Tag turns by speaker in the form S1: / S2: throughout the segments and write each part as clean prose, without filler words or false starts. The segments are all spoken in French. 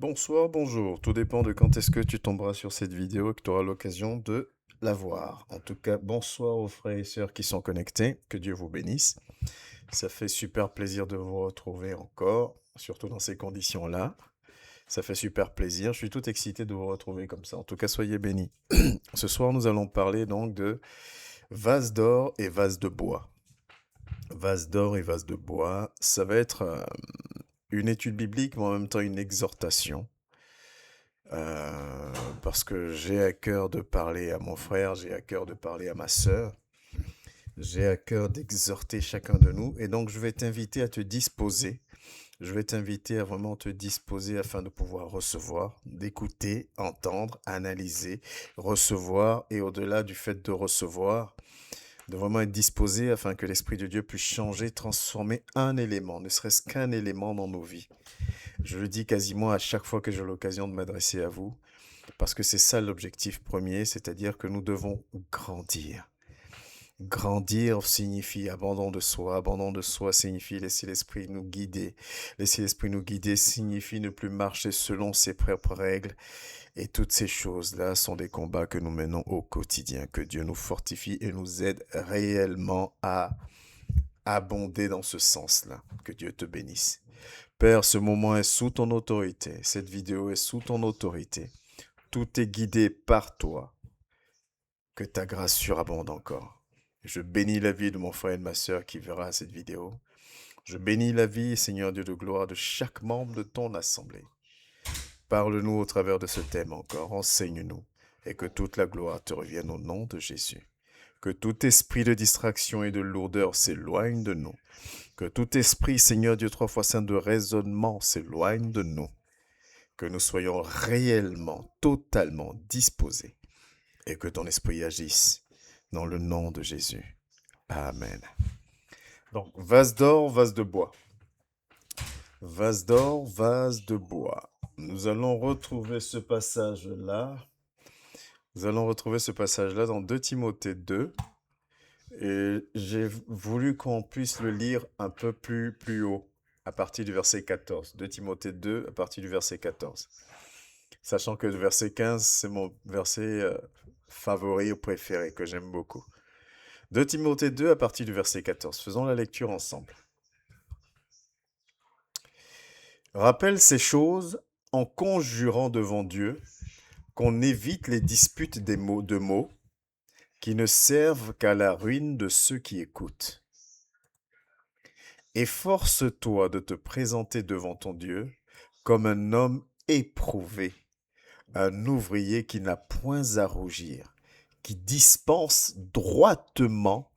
S1: Bonsoir, bonjour. Tout dépend de quand est-ce que tu tomberas sur cette vidéo et que tu auras l'occasion de la voir. En tout cas, bonsoir aux frères et sœurs qui sont connectés. Que Dieu vous bénisse. Ça fait super plaisir de vous retrouver encore, surtout dans ces conditions-là. Ça fait super plaisir. Je suis tout excité de vous retrouver comme ça. En tout cas, soyez bénis. Ce soir, nous allons parler donc de vase d'or et vase de bois. Vase d'or et vase de bois, ça va être une étude biblique, mais en même temps une exhortation. Euh, Parce que j'ai à cœur de parler à mon frère, j'ai à cœur de parler à ma sœur, j'ai à cœur d'exhorter chacun de nous. Et donc, je vais t'inviter à te disposer. Je vais t'inviter à vraiment te disposer afin de pouvoir recevoir, d'écouter, entendre, analyser, recevoir. Et au-delà du fait de recevoir, de vraiment être disposé afin que l'Esprit de Dieu puisse changer, transformer un élément, ne serait-ce qu'un élément dans nos vies. Je le dis quasiment à chaque fois que j'ai l'occasion de m'adresser à vous. Parce que c'est ça l'objectif premier, c'est-à-dire que nous devons grandir. Grandir signifie abandon de soi. Abandon de soi signifie laisser l'esprit nous guider. Laisser l'esprit nous guider signifie ne plus marcher selon ses propres règles. Et toutes ces choses-là sont des combats que nous menons au quotidien. Que Dieu nous fortifie et nous aide réellement à abonder dans ce sens-là. Que Dieu te bénisse. Père, ce moment est sous ton autorité. Cette vidéo est sous ton autorité. Tout est guidé par toi. Que ta grâce surabonde encore. Je bénis la vie de mon frère et de ma sœur qui verra cette vidéo. Je bénis la vie, Seigneur Dieu de gloire, de chaque membre de ton assemblée. Parle-nous au travers de ce thème encore, enseigne-nous, et que toute la gloire te revienne au nom de Jésus. Que tout esprit de distraction et de lourdeur s'éloigne de nous. Que tout esprit, Seigneur Dieu trois fois saint, de raisonnement s'éloigne de nous. Que nous soyons réellement, totalement disposés et que ton esprit agisse dans le nom de Jésus. Amen. Donc, vase d'or, vase de bois. Vase d'or, vase de bois. Nous allons retrouver ce passage-là. Nous allons retrouver ce passage-là dans 2 Timothée 2. Et j'ai voulu qu'on puisse le lire un peu plus haut, à partir du verset 14. 2 Timothée 2, à partir du verset 14. Sachant que le verset 15, c'est mon verset favori ou préféré, que j'aime beaucoup. 2 Timothée 2 à partir du verset 14. Faisons la lecture ensemble. Rappelle ces choses en conjurant devant Dieu qu'on évite les disputes de mots qui ne servent qu'à la ruine de ceux qui écoutent. Efforce-toi de te présenter devant ton Dieu comme un homme éprouvé, un ouvrier qui n'a point à rougir, qui dispense droitement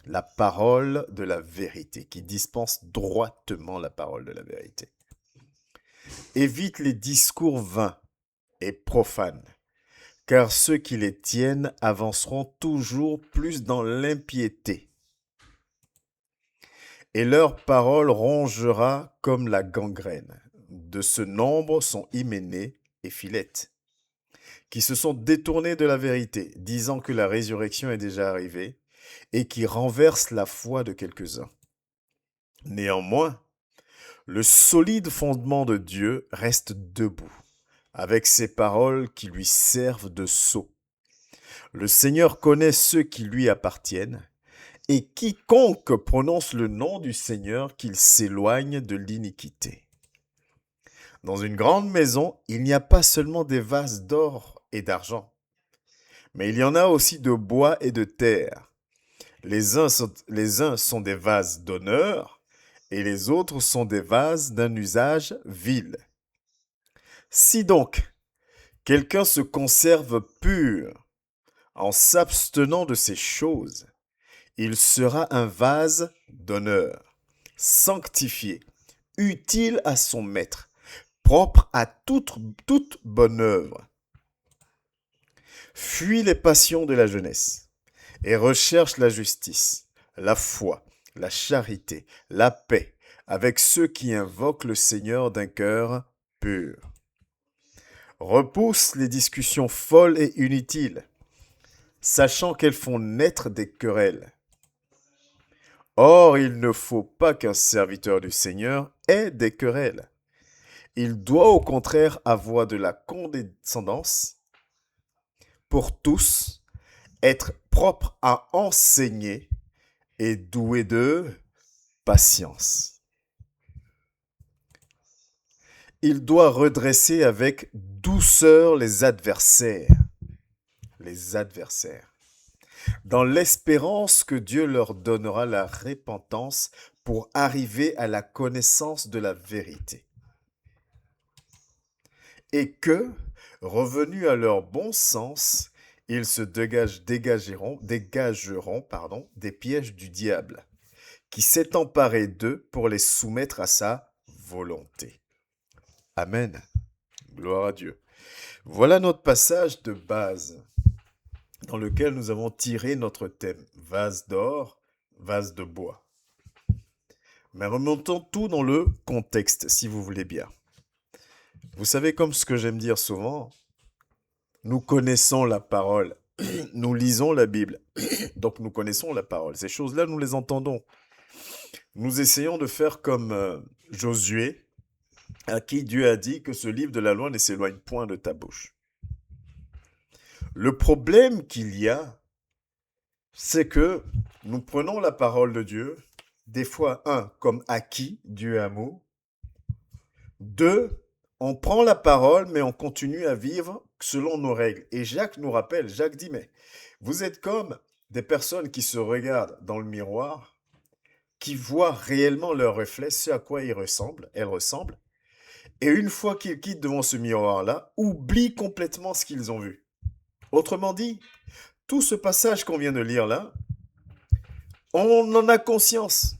S1: la parole de la vérité, qui dispense droitement la parole de la vérité. Évite les discours vains et profanes, car ceux qui les tiennent avanceront toujours plus dans l'impiété, et leur parole rongera comme la gangrène. De ce nombre sont Hyménée et Philette, qui se sont détournés de la vérité, disant que la résurrection est déjà arrivée, et qui renversent la foi de quelques-uns. Néanmoins, le solide fondement de Dieu reste debout, avec ses paroles qui lui servent de sceau. Le Seigneur connaît ceux qui lui appartiennent, et quiconque prononce le nom du Seigneur qu'il s'éloigne de l'iniquité. Dans une grande maison, il n'y a pas seulement des vases d'or et d'argent, mais il y en a aussi de bois et de terre. Les uns sont des vases d'honneur, et les autres sont des vases d'un usage vil. Si donc quelqu'un se conserve pur en s'abstenant de ces choses, il sera un vase d'honneur, sanctifié, utile à son maître, propre à toute bonne œuvre. Fuis les passions de la jeunesse et recherche la justice, la foi, la charité, la paix, avec ceux qui invoquent le Seigneur d'un cœur pur. Repousse les discussions folles et inutiles, sachant qu'elles font naître des querelles. Or, il ne faut pas qu'un serviteur du Seigneur ait des querelles, Il doit au contraire avoir de la condescendance pour tous, être propre à enseigner et doué de patience. Il doit redresser avec douceur les adversaires, dans l'espérance que Dieu leur donnera la repentance pour arriver à la connaissance de la vérité. Et que, revenus à leur bon sens, ils se dégageront des pièges du diable, qui s'est emparé d'eux pour les soumettre à sa volonté. Amen. Gloire à Dieu. Voilà notre passage de base dans lequel nous avons tiré notre thème, vase d'or, vase de bois. Mais remontons tout dans le contexte, si vous voulez bien. Vous savez, comme ce que j'aime dire souvent, nous connaissons la parole, nous lisons la Bible, donc nous connaissons la parole. Ces choses-là, nous les entendons. Nous essayons de faire comme Josué, à qui Dieu a dit que ce livre de la loi ne s'éloigne point de ta bouche. Le problème qu'il y a, c'est que nous prenons la parole de Dieu, des fois, comme acquis, Dieu est amour. 2, on prend la parole, mais on continue à vivre selon nos règles. Et Jacques nous rappelle, Jacques dit, mais vous êtes comme des personnes qui se regardent dans le miroir, qui voient réellement leur reflet, ce à quoi elles ressemblent, et une fois qu'ils quittent devant ce miroir-là, oublient complètement ce qu'ils ont vu. Autrement dit, tout ce passage qu'on vient de lire là, on en a conscience.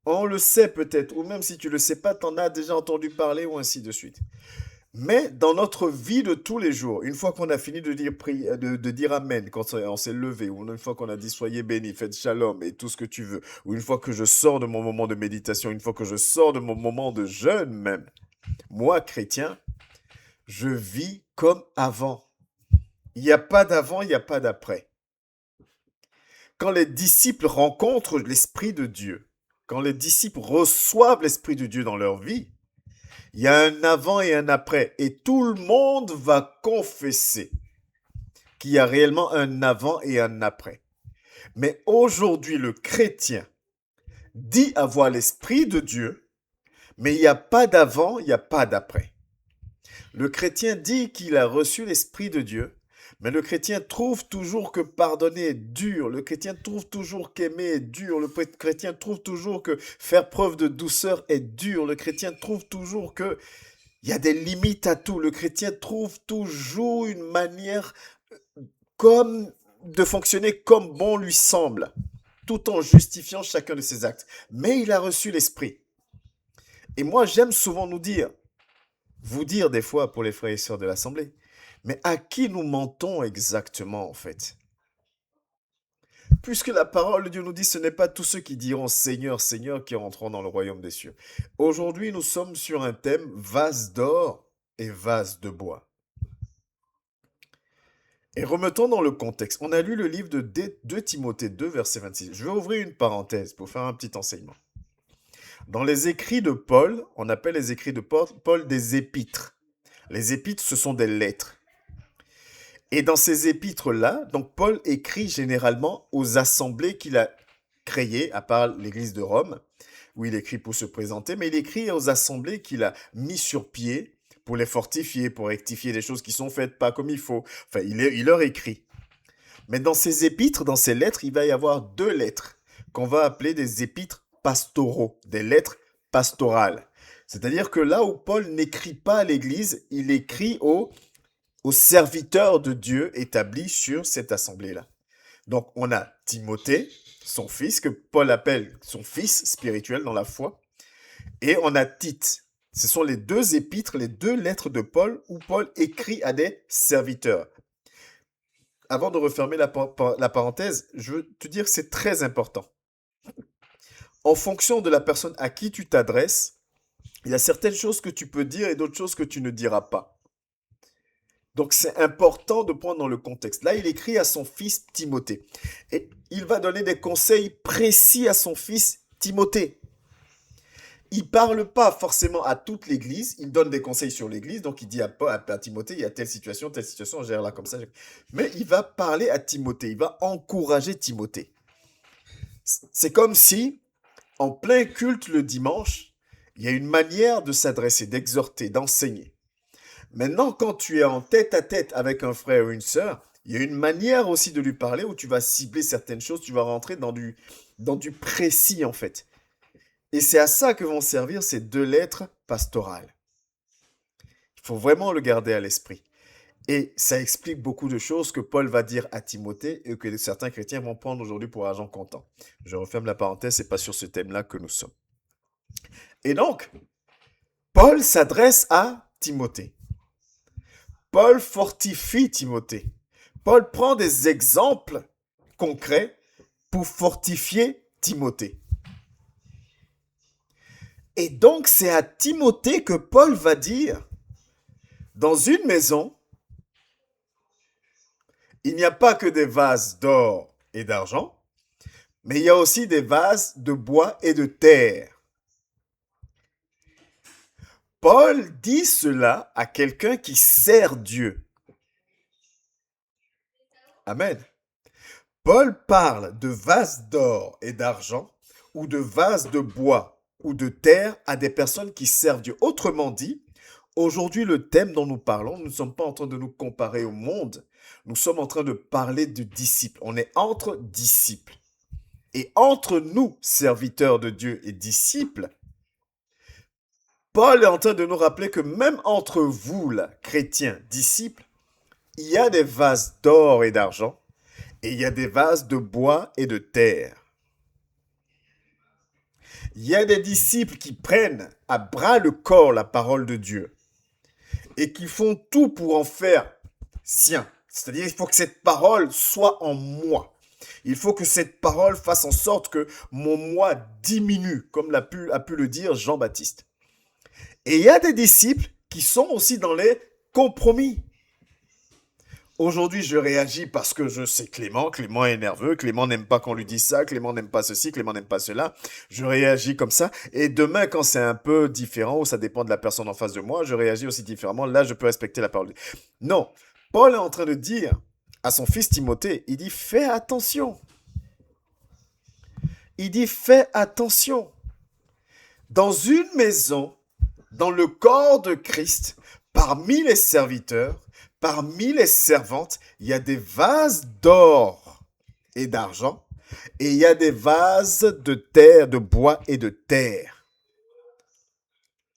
S1: On le sait peut-être, ou même si tu ne le sais pas, tu en as déjà entendu parler ou ainsi de suite. Mais dans notre vie de tous les jours, une fois qu'on a fini de dire Amen, quand on s'est levé, ou une fois qu'on a dit soyez bénis, faites shalom et tout ce que tu veux, ou une fois que je sors de mon moment de méditation, une fois que je sors de mon moment de jeûne même, moi, chrétien, je vis comme avant. Il n'y a pas d'avant, il n'y a pas d'après. Quand les disciples rencontrent l'Esprit de Dieu, quand les disciples reçoivent l'Esprit de Dieu dans leur vie, il y a un avant et un après. Et tout le monde va confesser qu'il y a réellement un avant et un après. Mais aujourd'hui, le chrétien dit avoir l'Esprit de Dieu, mais il n'y a pas d'avant, il n'y a pas d'après. Le chrétien dit qu'il a reçu l'Esprit de Dieu, mais le chrétien trouve toujours que pardonner est dur. Le chrétien trouve toujours qu'aimer est dur. Le chrétien trouve toujours que faire preuve de douceur est dur. Le chrétien trouve toujours que il y a des limites à tout. Le chrétien trouve toujours une manière comme de fonctionner comme bon lui semble, tout en justifiant chacun de ses actes. Mais il a reçu l'Esprit. Et moi, j'aime souvent vous dire des fois pour les frères et sœurs de l'Assemblée, mais à qui nous mentons exactement en fait? Puisque la parole de Dieu nous dit, ce n'est pas tous ceux qui diront Seigneur, Seigneur qui rentreront dans le royaume des cieux. Aujourd'hui, nous sommes sur un thème vase d'or et vase de bois. Et remettons dans le contexte. On a lu le livre de 2 Timothée 2, verset 26. Je vais ouvrir une parenthèse pour faire un petit enseignement. Dans les écrits de Paul, on appelle les écrits de Paul des épîtres. Les épîtres, ce sont des lettres. Et dans ces épîtres-là, donc Paul écrit généralement aux assemblées qu'il a créées, à part l'église de Rome, où il écrit pour se présenter, mais il écrit aux assemblées qu'il a mis sur pied pour les fortifier, pour rectifier des choses qui sont faites pas comme il faut. Enfin, il leur écrit. Mais dans ces épîtres, dans ces lettres, il va y avoir 2 lettres qu'on va appeler des épîtres pastoraux, des lettres pastorales. C'est-à-dire que là où Paul n'écrit pas à l'église, il écrit aux serviteurs de Dieu établis sur cette assemblée-là. Donc, on a Timothée, son fils, que Paul appelle son fils spirituel dans la foi, et on a Tite. Ce sont les 2 épîtres, les 2 lettres de Paul où Paul écrit à des serviteurs. Avant de refermer la parenthèse, je veux te dire que c'est très important. En fonction de la personne à qui tu t'adresses, il y a certaines choses que tu peux dire et d'autres choses que tu ne diras pas. Donc c'est important de prendre dans le contexte. Là, il écrit à son fils Timothée. Et il va donner des conseils précis à son fils Timothée. Il parle pas forcément à toute l'Église, il donne des conseils sur l'Église, donc il dit à Timothée, il y a telle situation, gère-la comme ça. Mais il va parler à Timothée, il va encourager Timothée. C'est comme si, en plein culte le dimanche, il y a une manière de s'adresser, d'exhorter, d'enseigner. Maintenant, quand tu es en tête à tête avec un frère ou une sœur, il y a une manière aussi de lui parler où tu vas cibler certaines choses, tu vas rentrer dans du précis en fait. Et c'est à ça que vont servir ces deux lettres pastorales. Il faut vraiment le garder à l'esprit. Et ça explique beaucoup de choses que Paul va dire à Timothée et que certains chrétiens vont prendre aujourd'hui pour argent comptant. Je referme la parenthèse, c'est pas sur ce thème-là que nous sommes. Et donc, Paul s'adresse à Timothée. Paul fortifie Timothée. Paul prend des exemples concrets pour fortifier Timothée. Et donc, c'est à Timothée que Paul va dire, dans une maison, il n'y a pas que des vases d'or et d'argent, mais il y a aussi des vases de bois et de terre. Paul dit cela à quelqu'un qui sert Dieu. Amen. Paul parle de vases d'or et d'argent ou de vases de bois ou de terre à des personnes qui servent Dieu. Autrement dit, aujourd'hui, le thème dont nous parlons, nous ne sommes pas en train de nous comparer au monde. Nous sommes en train de parler de disciples. On est entre disciples. Et entre nous, serviteurs de Dieu et disciples, Paul est en train de nous rappeler que même entre vous, là, chrétiens, disciples, il y a des vases d'or et d'argent et il y a des vases de bois et de terre. Il y a des disciples qui prennent à bras le corps la parole de Dieu et qui font tout pour en faire sien. C'est-à-dire, il faut que cette parole soit en moi. Il faut que cette parole fasse en sorte que mon moi diminue, comme a pu le dire Jean-Baptiste. Et il y a des disciples qui sont aussi dans les compromis. Aujourd'hui, je réagis parce que je sais Clément. Clément est nerveux. Clément n'aime pas qu'on lui dise ça. Clément n'aime pas ceci. Clément n'aime pas cela. Je réagis comme ça. Et demain, quand c'est un peu différent, ou ça dépend de la personne en face de moi, je réagis aussi différemment. Là, je peux respecter la parole. Non. Paul est en train de dire à son fils Timothée, il dit, fais attention. Il dit, fais attention. Dans une maison, dans le corps de Christ, parmi les serviteurs, parmi les servantes, il y a des vases d'or et d'argent et il y a des vases de terre, de bois et de terre.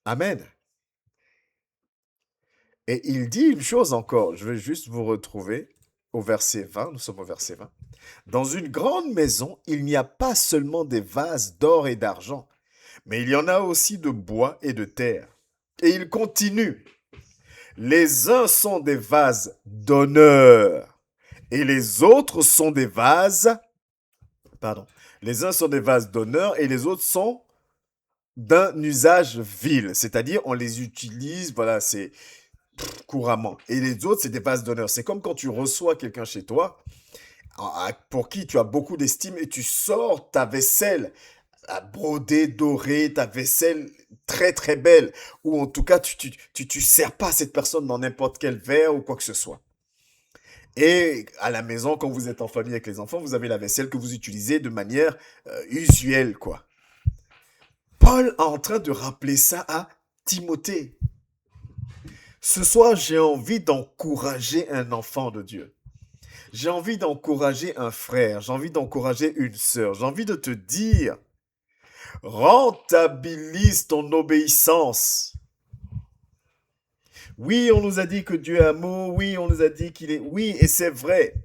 S1: Amen. Et il dit une chose encore, je vais juste vous retrouver au verset 20, nous sommes au verset 20. Dans une grande maison, il n'y a pas seulement des vases d'or et d'argent, mais il y en a aussi de bois et de terre. Et il continue. Les uns sont des vases d'honneur et les autres sont des vases... Pardon. Les uns sont des vases d'honneur et les autres sont d'un usage vil. C'est-à-dire, on les utilise, voilà, c'est couramment. Et les autres, c'est des vases d'honneur. C'est comme quand tu reçois quelqu'un chez toi, pour qui tu as beaucoup d'estime et tu sors ta vaisselle brodée, dorée, ta vaisselle très très belle, ou en tout cas tu sers pas cette personne dans n'importe quel verre ou quoi que ce soit. Et à la maison, quand vous êtes en famille avec les enfants, vous avez la vaisselle que vous utilisez de manière usuelle, quoi. Paul est en train de rappeler ça à Timothée. Ce soir, j'ai envie d'encourager un enfant de Dieu. J'ai envie d'encourager un frère, j'ai envie d'encourager une sœur, j'ai envie de te dire, rentabilise ton obéissance. Oui, on nous a dit que Dieu est amour, oui, on nous a dit qu'il est... Oui, et c'est vrai.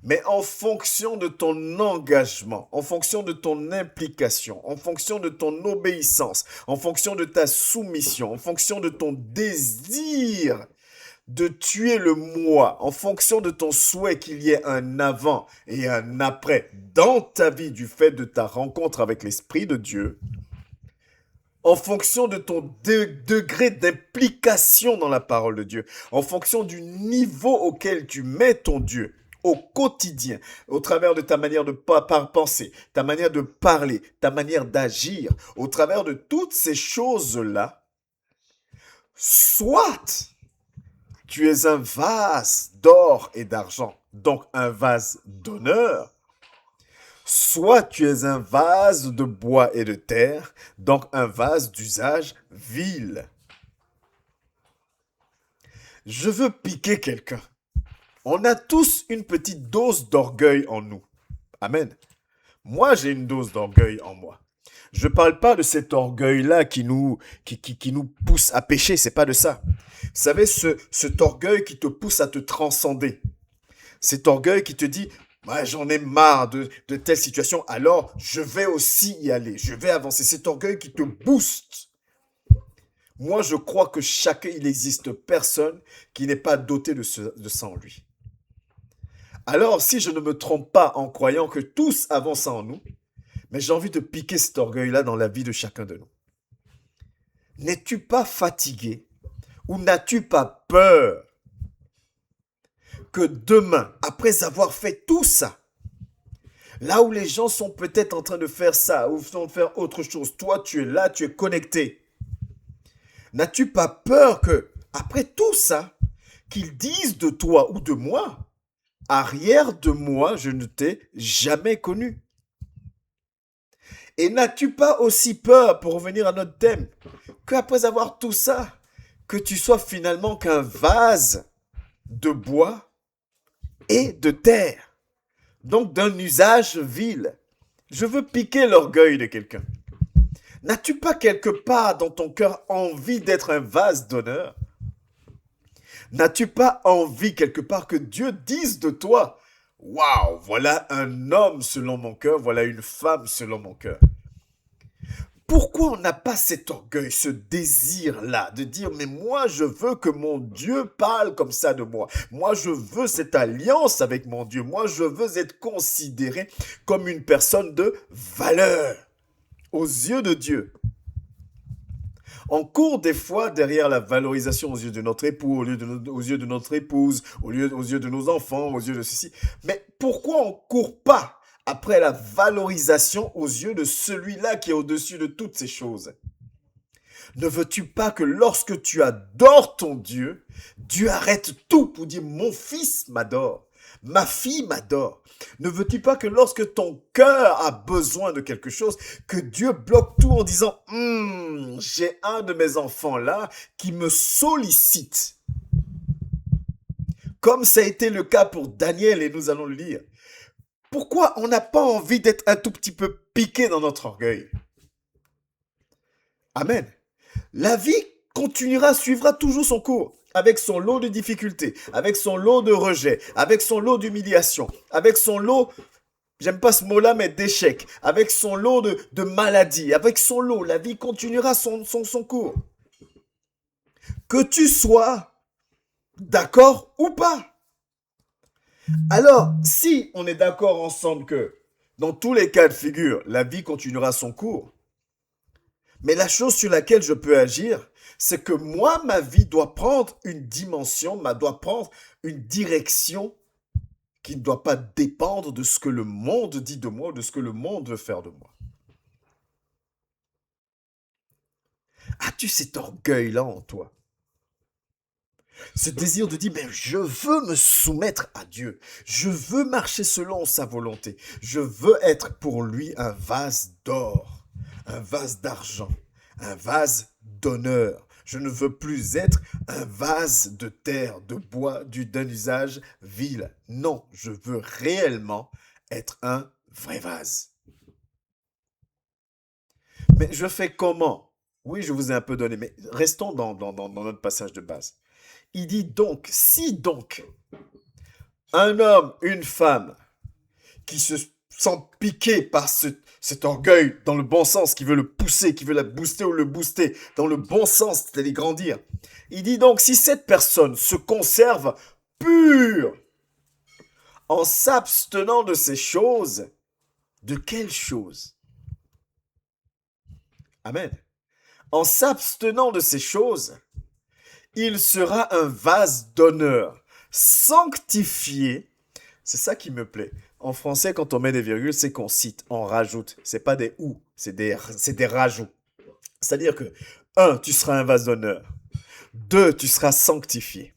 S1: Mais en fonction de ton engagement, en fonction de ton implication, en fonction de ton obéissance, en fonction de ta soumission, en fonction de ton désir de tuer le moi, en fonction de ton souhait qu'il y ait un avant et un après dans ta vie du fait de ta rencontre avec l'Esprit de Dieu, en fonction de ton degré d'implication dans la parole de Dieu, en fonction du niveau auquel tu mets ton Dieu, au quotidien, au travers de ta manière de penser, ta manière de parler, ta manière d'agir, au travers de toutes ces choses-là, soit tu es un vase d'or et d'argent, donc un vase d'honneur, soit tu es un vase de bois et de terre, donc un vase d'usage vil. Je veux piquer quelqu'un. On a tous une petite dose d'orgueil en nous. Amen. Moi, j'ai une dose d'orgueil en moi. Je ne parle pas de cet orgueil-là qui nous pousse à pécher, c'est pas de ça. Vous savez, cet orgueil qui te pousse à te transcender. Cet orgueil qui te dit, ouais, j'en ai marre de telle situation, alors je vais aussi y aller, je vais avancer. Cet orgueil qui te booste. Moi, je crois que il n'existe personne qui n'est pas doté de ça en lui. Alors, si je ne me trompe pas en croyant que tous avons ça en nous, mais j'ai envie de piquer cet orgueil-là dans la vie de chacun de nous. N'es-tu pas fatigué ou n'as-tu pas peur que demain, après avoir fait tout ça, là où les gens sont peut-être en train de faire ça ou de faire autre chose, toi tu es là, tu es connecté. N'as-tu pas peur que, après tout ça, qu'ils disent de toi ou de moi, arrière de moi, je ne t'ai jamais connu. Et n'as-tu pas aussi peur, pour revenir à notre thème, qu'après avoir tout ça, que tu sois finalement qu'un vase de bois et de terre, donc d'un usage vil. Je veux piquer l'orgueil de quelqu'un. N'as-tu pas quelque part dans ton cœur envie d'être un vase d'honneur? N'as-tu pas envie quelque part que Dieu dise de toi, waouh, voilà un homme selon mon cœur, voilà une femme selon mon cœur? Pourquoi on n'a pas cet orgueil, ce désir-là de dire, mais moi je veux que mon Dieu parle comme ça de moi. Moi je veux cette alliance avec mon Dieu. Moi je veux être considéré comme une personne de valeur aux yeux de Dieu. On court des fois derrière la valorisation aux yeux de notre époux, aux yeux de notre épouse, aux yeux de nos enfants, aux yeux de ceci. Mais pourquoi on ne court pas après la valorisation aux yeux de celui-là qui est au-dessus de toutes ces choses? Ne veux-tu pas que lorsque tu adores ton Dieu, Dieu arrête tout pour dire « Mon fils m'adore, ma fille m'adore ». Ne veux-tu pas que lorsque ton cœur a besoin de quelque chose, que Dieu bloque tout en disant « J'ai un de mes enfants là qui me sollicite ». Comme ça a été le cas pour Daniel et nous allons le lire. Pourquoi on n'a pas envie d'être un tout petit peu piqué dans notre orgueil? Amen. La vie suivra toujours son cours, avec son lot de difficultés, avec son lot de rejets, avec son lot d'humiliation, avec son lot, j'aime pas ce mot-là, mais d'échecs, avec son lot de maladies, avec son lot, la vie continuera son cours. Que tu sois d'accord ou pas. Alors, si on est d'accord ensemble que, dans tous les cas de figure, la vie continuera son cours, mais la chose sur laquelle je peux agir, c'est que moi, ma vie doit prendre une dimension, doit prendre une direction qui ne doit pas dépendre de ce que le monde dit de moi ou de ce que le monde veut faire de moi. As-tu cet orgueil-là en toi? Ce désir de dire, mais je veux me soumettre à Dieu. Je veux marcher selon sa volonté. Je veux être pour lui un vase d'or, un vase d'argent, un vase d'honneur. Je ne veux plus être un vase de terre, de bois, d'un usage vil. Non, je veux réellement être un vrai vase. Mais je fais comment? Oui, je vous ai un peu donné, mais restons dans notre passage de base. Il dit donc, si donc, un homme, une femme, qui se sent piqué par cet orgueil dans le bon sens, qui veut le pousser, qui veut la booster ou le booster dans le bon sens, c'est-à-dire grandir. Il dit donc, si cette personne se conserve pure en s'abstenant de ces choses, de quelles choses? Amen. En s'abstenant de ces choses, il sera un vase d'honneur, sanctifié, C'est ça qui me plaît. En français, quand on met des virgules, c'est qu'on cite, on rajoute. C'est pas des ou, c'est des rajouts. C'est-à-dire que, un, tu seras un vase d'honneur. Deux, tu seras sanctifié.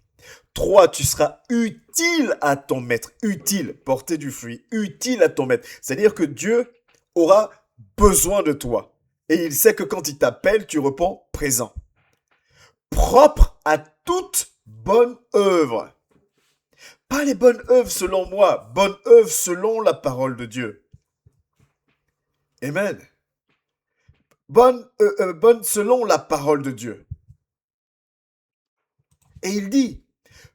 S1: Trois, tu seras utile à ton maître. Utile, porter du fruit. Utile à ton maître. C'est-à-dire que Dieu aura besoin de toi. Et il sait que quand il t'appelle, tu réponds présent. Propre à toute bonne œuvre. Pas les bonnes œuvres selon moi, bonnes œuvres selon la parole de Dieu. Amen. Bonne selon la parole de Dieu. Et il dit,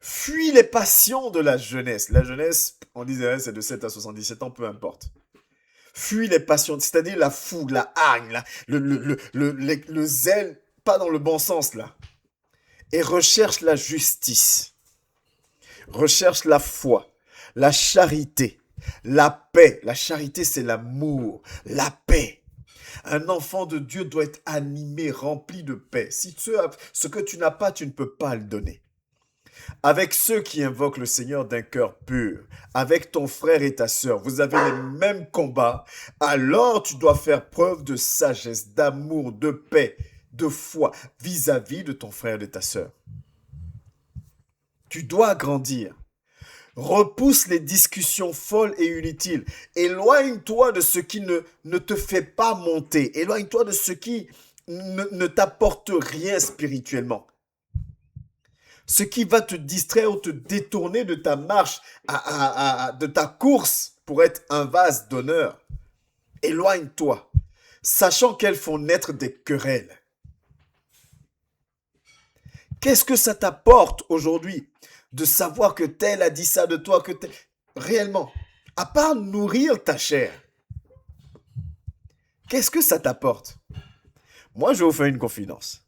S1: fuis les passions de la jeunesse. La jeunesse, on disait, c'est de 7 à 77 ans, peu importe. Fuis les passions, c'est-à-dire la fougue, la hargne, le zèle, pas dans le bon sens là. Et recherche la justice. Recherche la foi, la charité, la paix. La charité, c'est l'amour, la paix. Un enfant de Dieu doit être animé, rempli de paix. Si ce que tu n'as pas, tu ne peux pas le donner. Avec ceux qui invoquent le Seigneur d'un cœur pur, avec ton frère et ta sœur, vous avez les mêmes combats, alors tu dois faire preuve de sagesse, d'amour, de paix, de foi vis-à-vis de ton frère et de ta sœur. Tu dois grandir. Repousse les discussions folles et inutiles. Éloigne-toi de ce qui ne te fait pas monter. Éloigne-toi de ce qui ne t'apporte rien spirituellement. Ce qui va te distraire ou te détourner de ta marche, de ta course pour être un vase d'honneur. Éloigne-toi, sachant qu'elles font naître des querelles. Qu'est-ce que ça t'apporte aujourd'hui de savoir que tel a dit ça de toi, que tel... Réellement, à part nourrir ta chair, qu'est-ce que ça t'apporte? Moi, je vais vous faire une confidence.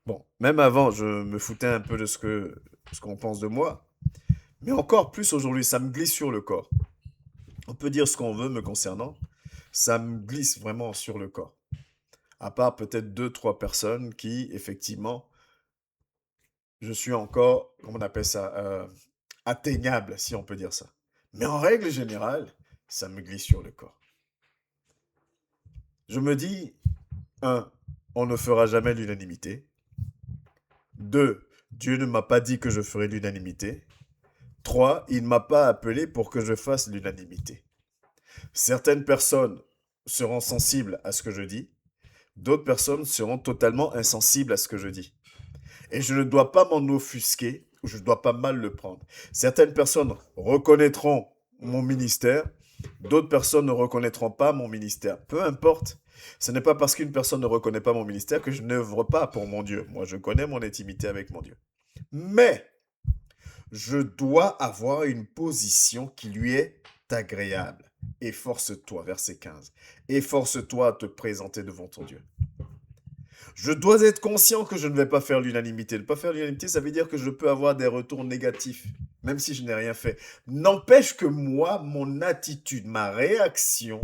S1: Bon, même avant, je me foutais un peu de ce qu'on pense de moi, mais encore plus aujourd'hui, ça me glisse sur le corps. On peut dire ce qu'on veut me concernant, ça me glisse vraiment sur le corps. À part peut-être 2-3 personnes qui, effectivement, je suis encore, comment on appelle ça, atteignable, si on peut dire ça. Mais en règle générale, ça me glisse sur le corps. Je me dis, 1, on ne fera jamais l'unanimité. 2, Dieu ne m'a pas dit que je ferai l'unanimité. 3, il ne m'a pas appelé pour que je fasse l'unanimité. Certaines personnes seront sensibles à ce que je dis. D'autres personnes seront totalement insensibles à ce que je dis. Et je ne dois pas m'en offusquer, ou je ne dois pas mal le prendre. Certaines personnes reconnaîtront mon ministère, d'autres personnes ne reconnaîtront pas mon ministère. Peu importe, ce n'est pas parce qu'une personne ne reconnaît pas mon ministère que je n'œuvre pas pour mon Dieu. Moi, je connais mon intimité avec mon Dieu. Mais, je dois avoir une position qui lui est agréable. Efforce-toi, verset 15. Efforce-toi à te présenter devant ton Dieu. Je dois être conscient que je ne vais pas faire l'unanimité. Ne pas faire l'unanimité, ça veut dire que je peux avoir des retours négatifs, même si je n'ai rien fait. N'empêche que moi, mon attitude, ma réaction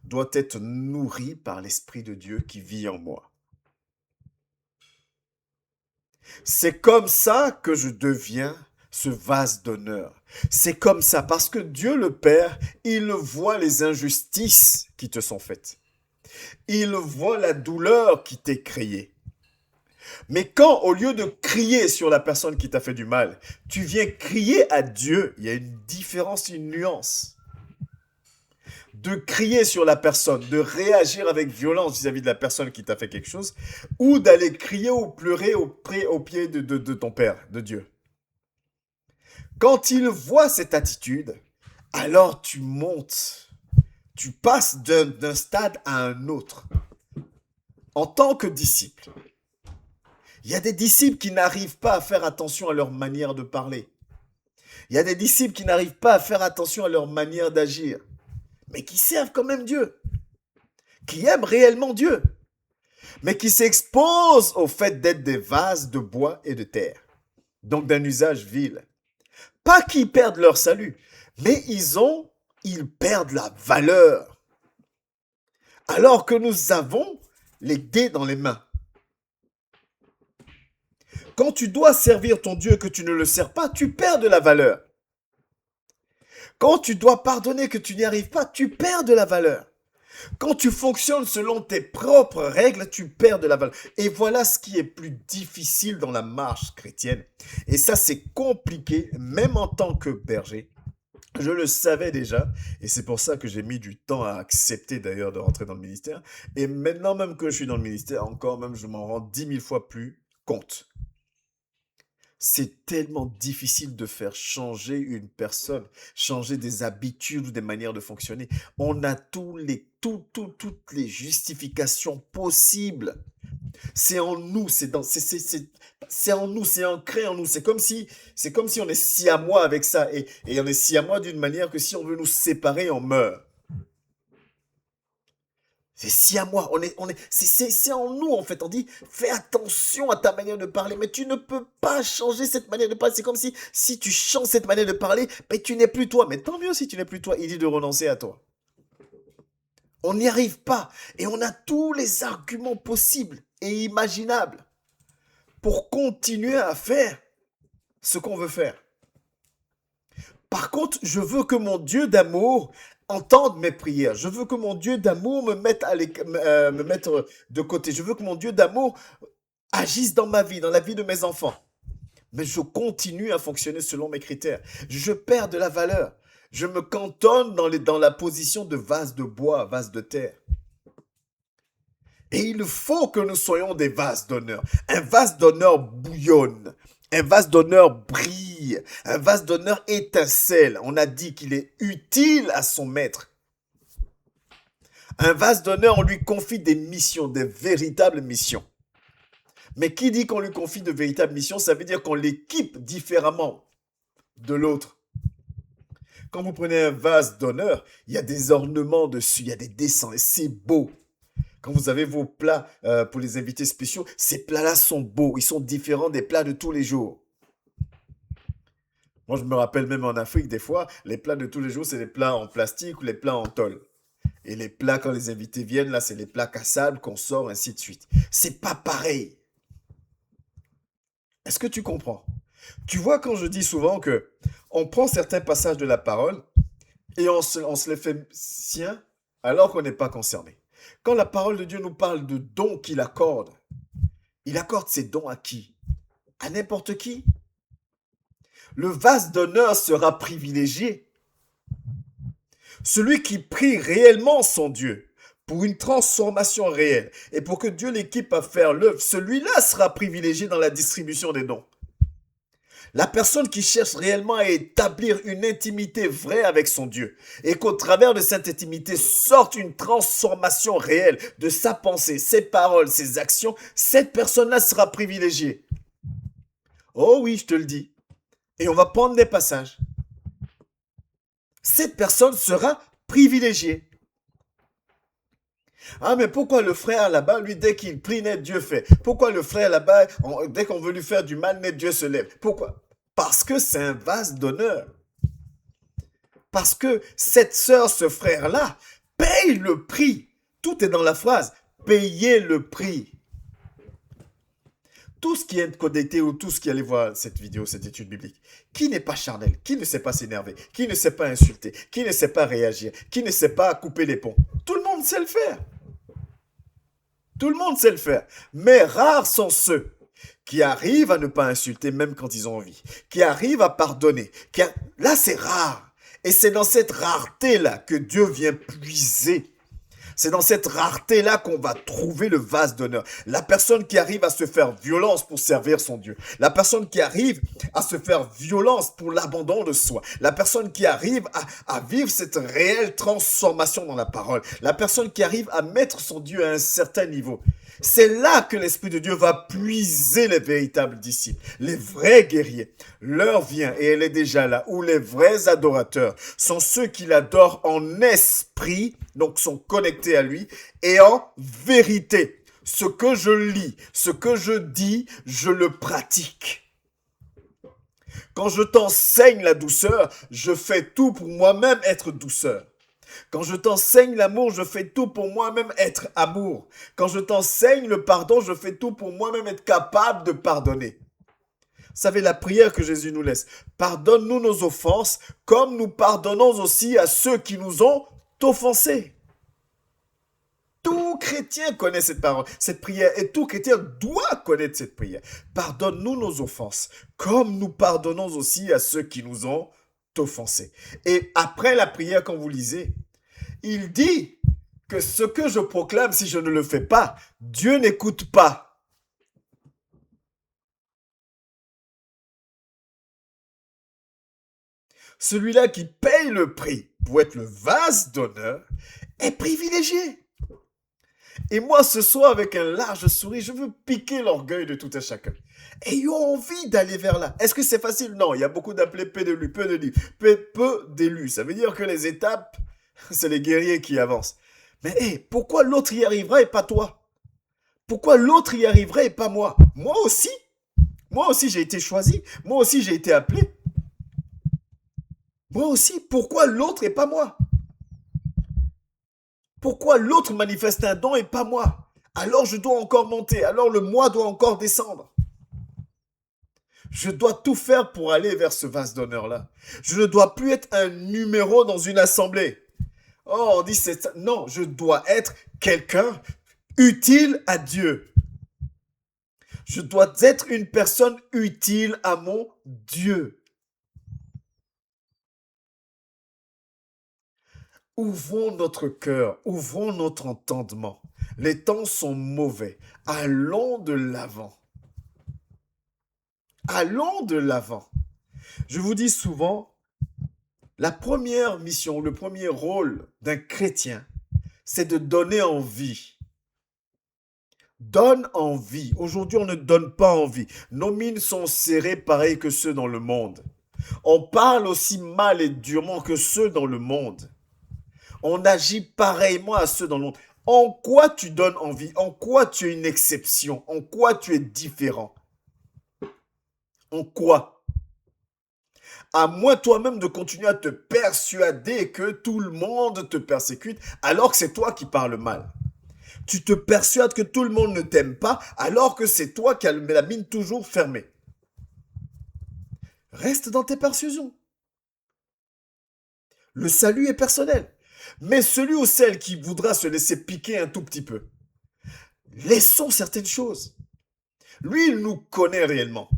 S1: doit être nourrie par l'Esprit de Dieu qui vit en moi. C'est comme ça que je deviens ce vase d'honneur. C'est comme ça, parce que Dieu le Père, il voit les injustices qui te sont faites. Il voit la douleur qui t'est créée. Mais quand, au lieu de crier sur la personne qui t'a fait du mal, tu viens crier à Dieu, il y a une différence, une nuance. De crier sur la personne, de réagir avec violence vis-à-vis de la personne qui t'a fait quelque chose, ou d'aller crier ou pleurer au pied de ton Père, de Dieu. Quand il voit cette attitude, alors tu montes. Tu passes d'un stade à un autre. En tant que disciple, il y a des disciples qui n'arrivent pas à faire attention à leur manière de parler. Il y a des disciples qui n'arrivent pas à faire attention à leur manière d'agir, mais qui servent quand même Dieu, qui aiment réellement Dieu, mais qui s'exposent au fait d'être des vases de bois et de terre, donc d'un usage vil. Pas qu'ils perdent leur salut, mais ils perdent la valeur. Alors que nous avons les dés dans les mains. Quand tu dois servir ton Dieu et que tu ne le sers pas, tu perds de la valeur. Quand tu dois pardonner que tu n'y arrives pas, tu perds de la valeur. Quand tu fonctionnes selon tes propres règles, tu perds de la valeur. Et voilà ce qui est plus difficile dans la marche chrétienne. Et ça, c'est compliqué, même en tant que berger. Je le savais déjà, et c'est pour ça que j'ai mis du temps à accepter d'ailleurs de rentrer dans le ministère. Et maintenant même que je suis dans le ministère, encore même, je m'en rends 10 000 fois plus compte. C'est tellement difficile de faire changer une personne, changer des habitudes ou des manières de fonctionner. On a toutes les justifications possibles. C'est en nous, c'est en nous, c'est ancré en nous. C'est comme si on est siamois avec ça. Et on est siamois d'une manière que si on veut nous séparer, on meurt. C'est siamois, c'est en nous en fait. On dit, fais attention à ta manière de parler, mais tu ne peux pas changer cette manière de parler. C'est comme si tu changes cette manière de parler, mais tu n'es plus toi. Mais tant mieux si tu n'es plus toi. Il dit de renoncer à toi. On n'y arrive pas. Et on a tous les arguments possibles et imaginables pour continuer à faire ce qu'on veut faire. Par contre, je veux que mon Dieu d'amour entende mes prières. Je veux que mon Dieu d'amour me mette de côté. Je veux que mon Dieu d'amour agisse dans ma vie, dans la vie de mes enfants. Mais je continue à fonctionner selon mes critères. Je perds de la valeur. Je me cantonne dans la position de vase de bois, vase de terre. Et il faut que nous soyons des vases d'honneur. Un vase d'honneur bouillonne. Un vase d'honneur brille. Un vase d'honneur étincelle. On a dit qu'il est utile à son maître. Un vase d'honneur, on lui confie des missions, des véritables missions. Mais qui dit qu'on lui confie de véritables missions, ça veut dire qu'on l'équipe différemment de l'autre. Quand vous prenez un vase d'honneur, il y a des ornements dessus, il y a des dessins, et c'est beau. Quand vous avez vos plats pour les invités spéciaux, ces plats-là sont beaux, ils sont différents des plats de tous les jours. Moi, je me rappelle même en Afrique, des fois, les plats de tous les jours, c'est les plats en plastique ou les plats en tôle. Et les plats, quand les invités viennent, là, c'est les plats cassables qu'on sort, ainsi de suite. C'est pas pareil. Est-ce que tu comprends? Tu vois, quand je dis souvent que on prend certains passages de la parole et on se les fait sien alors qu'on n'est pas concerné. Quand la parole de Dieu nous parle de dons qu'il accorde, il accorde ses dons à qui? À n'importe qui. Le vase d'honneur sera privilégié. Celui qui prie réellement son Dieu pour une transformation réelle et pour que Dieu l'équipe à faire l'œuvre, celui-là sera privilégié dans la distribution des dons. La personne qui cherche réellement à établir une intimité vraie avec son Dieu et qu'au travers de cette intimité sorte une transformation réelle de sa pensée, ses paroles, ses actions, cette personne-là sera privilégiée. Oh oui, je te le dis. Et on va prendre des passages. Cette personne sera privilégiée. Ah, mais pourquoi le frère là-bas, lui, dès qu'il prie net, Dieu fait? Pourquoi le frère là-bas, dès qu'on veut lui faire du mal net, Dieu se lève? Pourquoi? Parce que c'est un vase d'honneur. Parce que cette sœur, ce frère-là, paye le prix. Tout est dans la phrase. Payez le prix. Tout ce qui est connecté ou tout ce qui allait voir cette vidéo, cette étude biblique, qui n'est pas charnel, qui ne sait pas s'énerver, qui ne sait pas insulter, qui ne sait pas réagir, qui ne sait pas couper les ponts, tout le monde sait le faire. Tout le monde sait le faire. Mais rares sont ceux qui arrivent à ne pas insulter même quand ils ont envie, qui arrivent à pardonner. Là, c'est rare. Et c'est dans cette rareté-là que Dieu vient puiser. C'est dans cette rareté-là qu'on va trouver le vase d'honneur. La personne qui arrive à se faire violence pour servir son Dieu. La personne qui arrive à se faire violence pour l'abandon de soi. La personne qui arrive à vivre cette réelle transformation dans la parole. La personne qui arrive à mettre son Dieu à un certain niveau. C'est là que l'Esprit de Dieu va puiser les véritables disciples, les vrais guerriers. L'heure vient, et elle est déjà là, où les vrais adorateurs sont ceux qui l'adorent en esprit, donc sont connectés à lui, et en vérité. Ce que je lis, ce que je dis, je le pratique. Quand je t'enseigne la douceur, je fais tout pour moi-même être douceur. Quand je t'enseigne l'amour, je fais tout pour moi-même être amour. Quand je t'enseigne le pardon, je fais tout pour moi-même être capable de pardonner. savez, la prière que Jésus nous laisse. Pardonne-nous nos offenses, comme nous pardonnons aussi à ceux qui nous ont offensés. Tout chrétien connaît cette parole, cette prière, et tout chrétien doit connaître cette prière. Pardonne-nous nos offenses, comme nous pardonnons aussi à ceux qui nous ont offensés. Et après la prière, quand vous lisez, il dit que ce que je proclame, si je ne le fais pas, Dieu n'écoute pas. Celui-là qui paye le prix pour être le vase d'honneur est privilégié. Et moi, ce soir, avec un large sourire, je veux piquer l'orgueil de tout un chacun. Ayons envie d'aller vers là. Est-ce que c'est facile? Non, il y a beaucoup d'appelés peu d'élus. Ça veut dire que les étapes, c'est les guerriers qui avancent. Mais hey, pourquoi l'autre y arrivera et pas toi? Pourquoi l'autre y arriverait et pas moi? Moi aussi j'ai été choisi. Moi aussi j'ai été appelé. Moi aussi, pourquoi l'autre et pas moi? Pourquoi l'autre manifeste un don et pas moi? Alors je dois encore monter, alors le moi doit encore descendre. Je dois tout faire pour aller vers ce vase d'honneur-là. Je ne dois plus être un numéro dans une assemblée. Oh, on dit c'est ça. Non, je dois être quelqu'un utile à Dieu. Je dois être une personne utile à mon Dieu. Ouvrons notre cœur, ouvrons notre entendement. Les temps sont mauvais. Allons de l'avant. Allons de l'avant. Je vous dis souvent, la première mission, le premier rôle d'un chrétien, c'est de donner envie. Donne envie. Aujourd'hui, on ne donne pas envie. Nos mines sont serrées pareil que ceux dans le monde. On parle aussi mal et durement que ceux dans le monde. On agit pareillement à ceux dans le monde. En quoi tu donnes envie? En quoi tu es une exception? En quoi tu es différent? En quoi? À moins toi-même de continuer à te persuader que tout le monde te persécute alors que c'est toi qui parles mal. Tu te persuades que tout le monde ne t'aime pas alors que c'est toi qui as la mine toujours fermée. Reste dans tes persuasions. Le salut est personnel. Mais celui ou celle qui voudra se laisser piquer un tout petit peu, laissons certaines choses. Lui, il nous connaît réellement.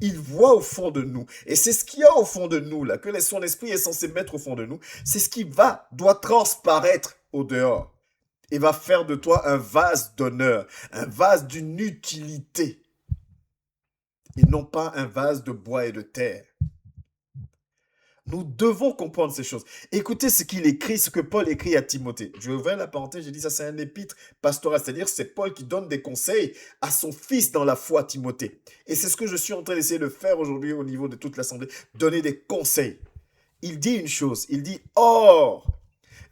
S1: Il voit au fond de nous. Et c'est ce qu'il y a au fond de nous, là, que son esprit est censé mettre au fond de nous. C'est ce qui doit transparaître au dehors. Et va faire de toi un vase d'honneur, un vase d'une utilité. Et non pas un vase de bois et de terre. Nous devons comprendre ces choses. Écoutez ce qu'il écrit, ce que Paul écrit à Timothée. Je vais ouvrir la parenthèse, j'ai dit ça, c'est un épître pastoral, c'est-à-dire c'est Paul qui donne des conseils à son fils dans la foi, Timothée. Et c'est ce que je suis en train d'essayer de faire aujourd'hui au niveau de toute l'assemblée, donner des conseils. Il dit une chose, il dit « Or,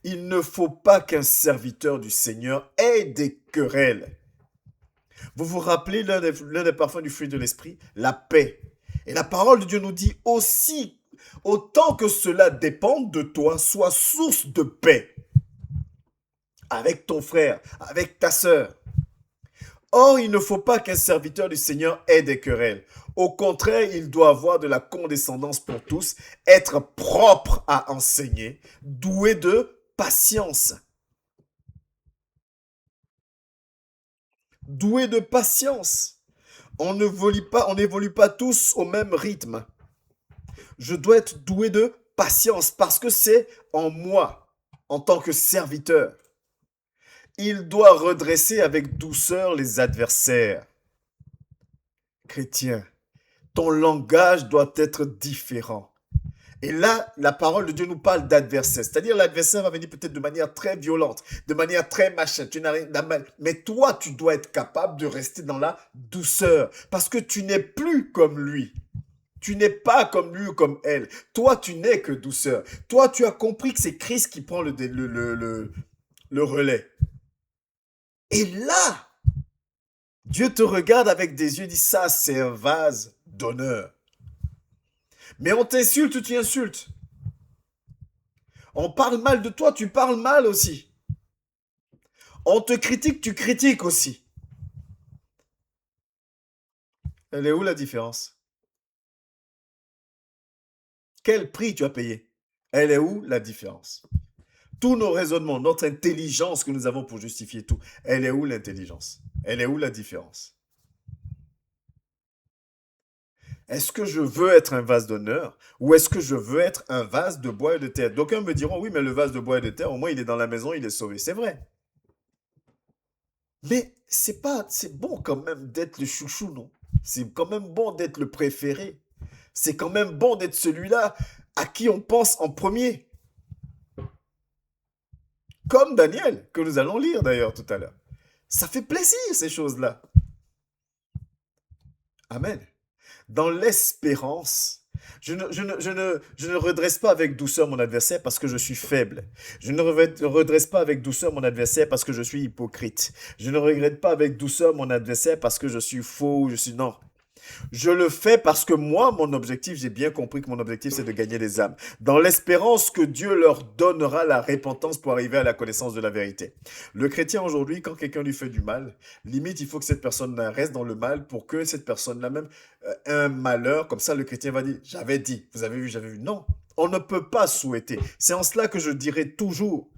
S1: il ne faut pas qu'un serviteur du Seigneur ait des querelles. » Vous vous rappelez l'un des parfums du fruit de l'esprit? La paix. Et la parole de Dieu nous dit aussi autant que cela dépende de toi, sois source de paix avec ton frère, avec ta sœur. Or, il ne faut pas qu'un serviteur du Seigneur ait des querelles. Au contraire, il doit avoir de la condescendance pour tous, être propre à enseigner, doué de patience. Doué de patience. On n'évolue pas tous au même rythme. Je dois être doué de patience parce que c'est en moi, en tant que serviteur. Il doit redresser avec douceur les adversaires. Chrétien, ton langage doit être différent. Et là, la parole de Dieu nous parle d'adversaire. C'est-à-dire l'adversaire va venir peut-être de manière très violente, de manière très machin. Mais toi, tu dois être capable de rester dans la douceur parce que tu n'es plus comme lui. Tu n'es pas comme lui ou comme elle. Toi, tu n'es que douceur. Toi, tu as compris que c'est Christ qui prend le relais. Et là, Dieu te regarde avec des yeux et dit, ça, c'est un vase d'honneur. Mais on t'insulte, tu insultes. On parle mal de toi, tu parles mal aussi. On te critique, tu critiques aussi. Elle est où la différence? quel prix tu as payé? Elle est où la différence? Tous nos raisonnements, notre intelligence que nous avons pour justifier tout, elle est où l'intelligence? Elle est où la différence? Est-ce que je veux être un vase d'honneur ou est-ce que je veux être un vase de bois et de terre? D'aucuns me diront, oui, mais le vase de bois et de terre, au moins il est dans la maison, il est sauvé. C'est vrai. Mais c'est bon quand même d'être le chouchou, non? C'est quand même bon d'être le préféré. C'est quand même bon d'être celui-là à qui on pense en premier. Comme Daniel, que nous allons lire d'ailleurs tout à l'heure. Ça fait plaisir ces choses-là. Amen. Dans l'espérance, je ne redresse pas avec douceur mon adversaire parce que je suis faible. Je ne redresse pas avec douceur mon adversaire parce que je suis hypocrite. Je ne regrette pas avec douceur mon adversaire parce que je suis faux, je suis... Non. Je le fais parce que moi, mon objectif, j'ai bien compris que mon objectif, c'est de gagner des âmes. Dans l'espérance que Dieu leur donnera la repentance pour arriver à la connaissance de la vérité. Le chrétien aujourd'hui, quand quelqu'un lui fait du mal, limite, il faut que cette personne reste dans le mal pour que cette personne-là même ait un malheur. Comme ça, le chrétien va dire, j'avais dit, vous avez vu, j'avais vu. Non, on ne peut pas souhaiter. C'est en cela que je dirais toujours,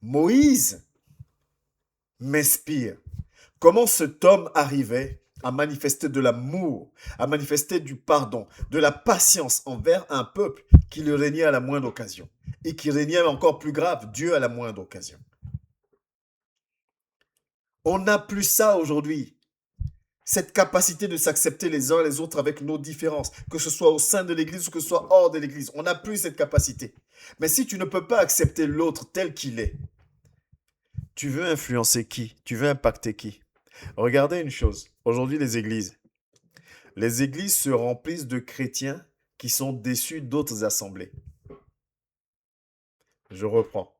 S1: Moïse m'inspire. Comment cet homme arrivait à manifester de l'amour, à manifester du pardon, de la patience envers un peuple qui le régnait à la moindre occasion. Et qui régnait encore plus grave, Dieu à la moindre occasion. On n'a plus ça aujourd'hui. Cette capacité de s'accepter les uns les autres avec nos différences, que ce soit au sein de l'Église ou que ce soit hors de l'Église. On n'a plus cette capacité. Mais si tu ne peux pas accepter l'autre tel qu'il est, tu veux influencer qui? Tu veux impacter qui? Regardez une chose. Aujourd'hui, les églises se remplissent de chrétiens qui sont déçus d'autres assemblées. Je reprends.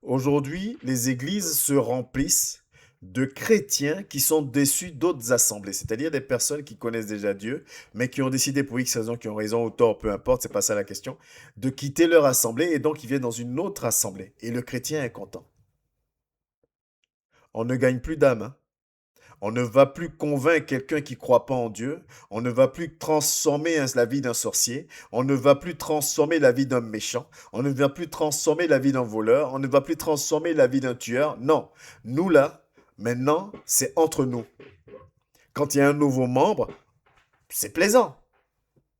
S1: Aujourd'hui, les églises se remplissent de chrétiens qui sont déçus d'autres assemblées, c'est-à-dire des personnes qui connaissent déjà Dieu, mais qui ont décidé pour X raison, qui ont raison ou tort, peu importe, c'est pas ça la question, de quitter leur assemblée et donc ils viennent dans une autre assemblée. Et le chrétien est content. On ne gagne plus d'âme, hein. On ne va plus convaincre quelqu'un qui ne croit pas en Dieu. On ne va plus transformer la vie d'un sorcier. On ne va plus transformer la vie d'un méchant. On ne va plus transformer la vie d'un voleur. On ne va plus transformer la vie d'un tueur. Non. Nous, là, maintenant, c'est entre nous. Quand il y a un nouveau membre, c'est plaisant.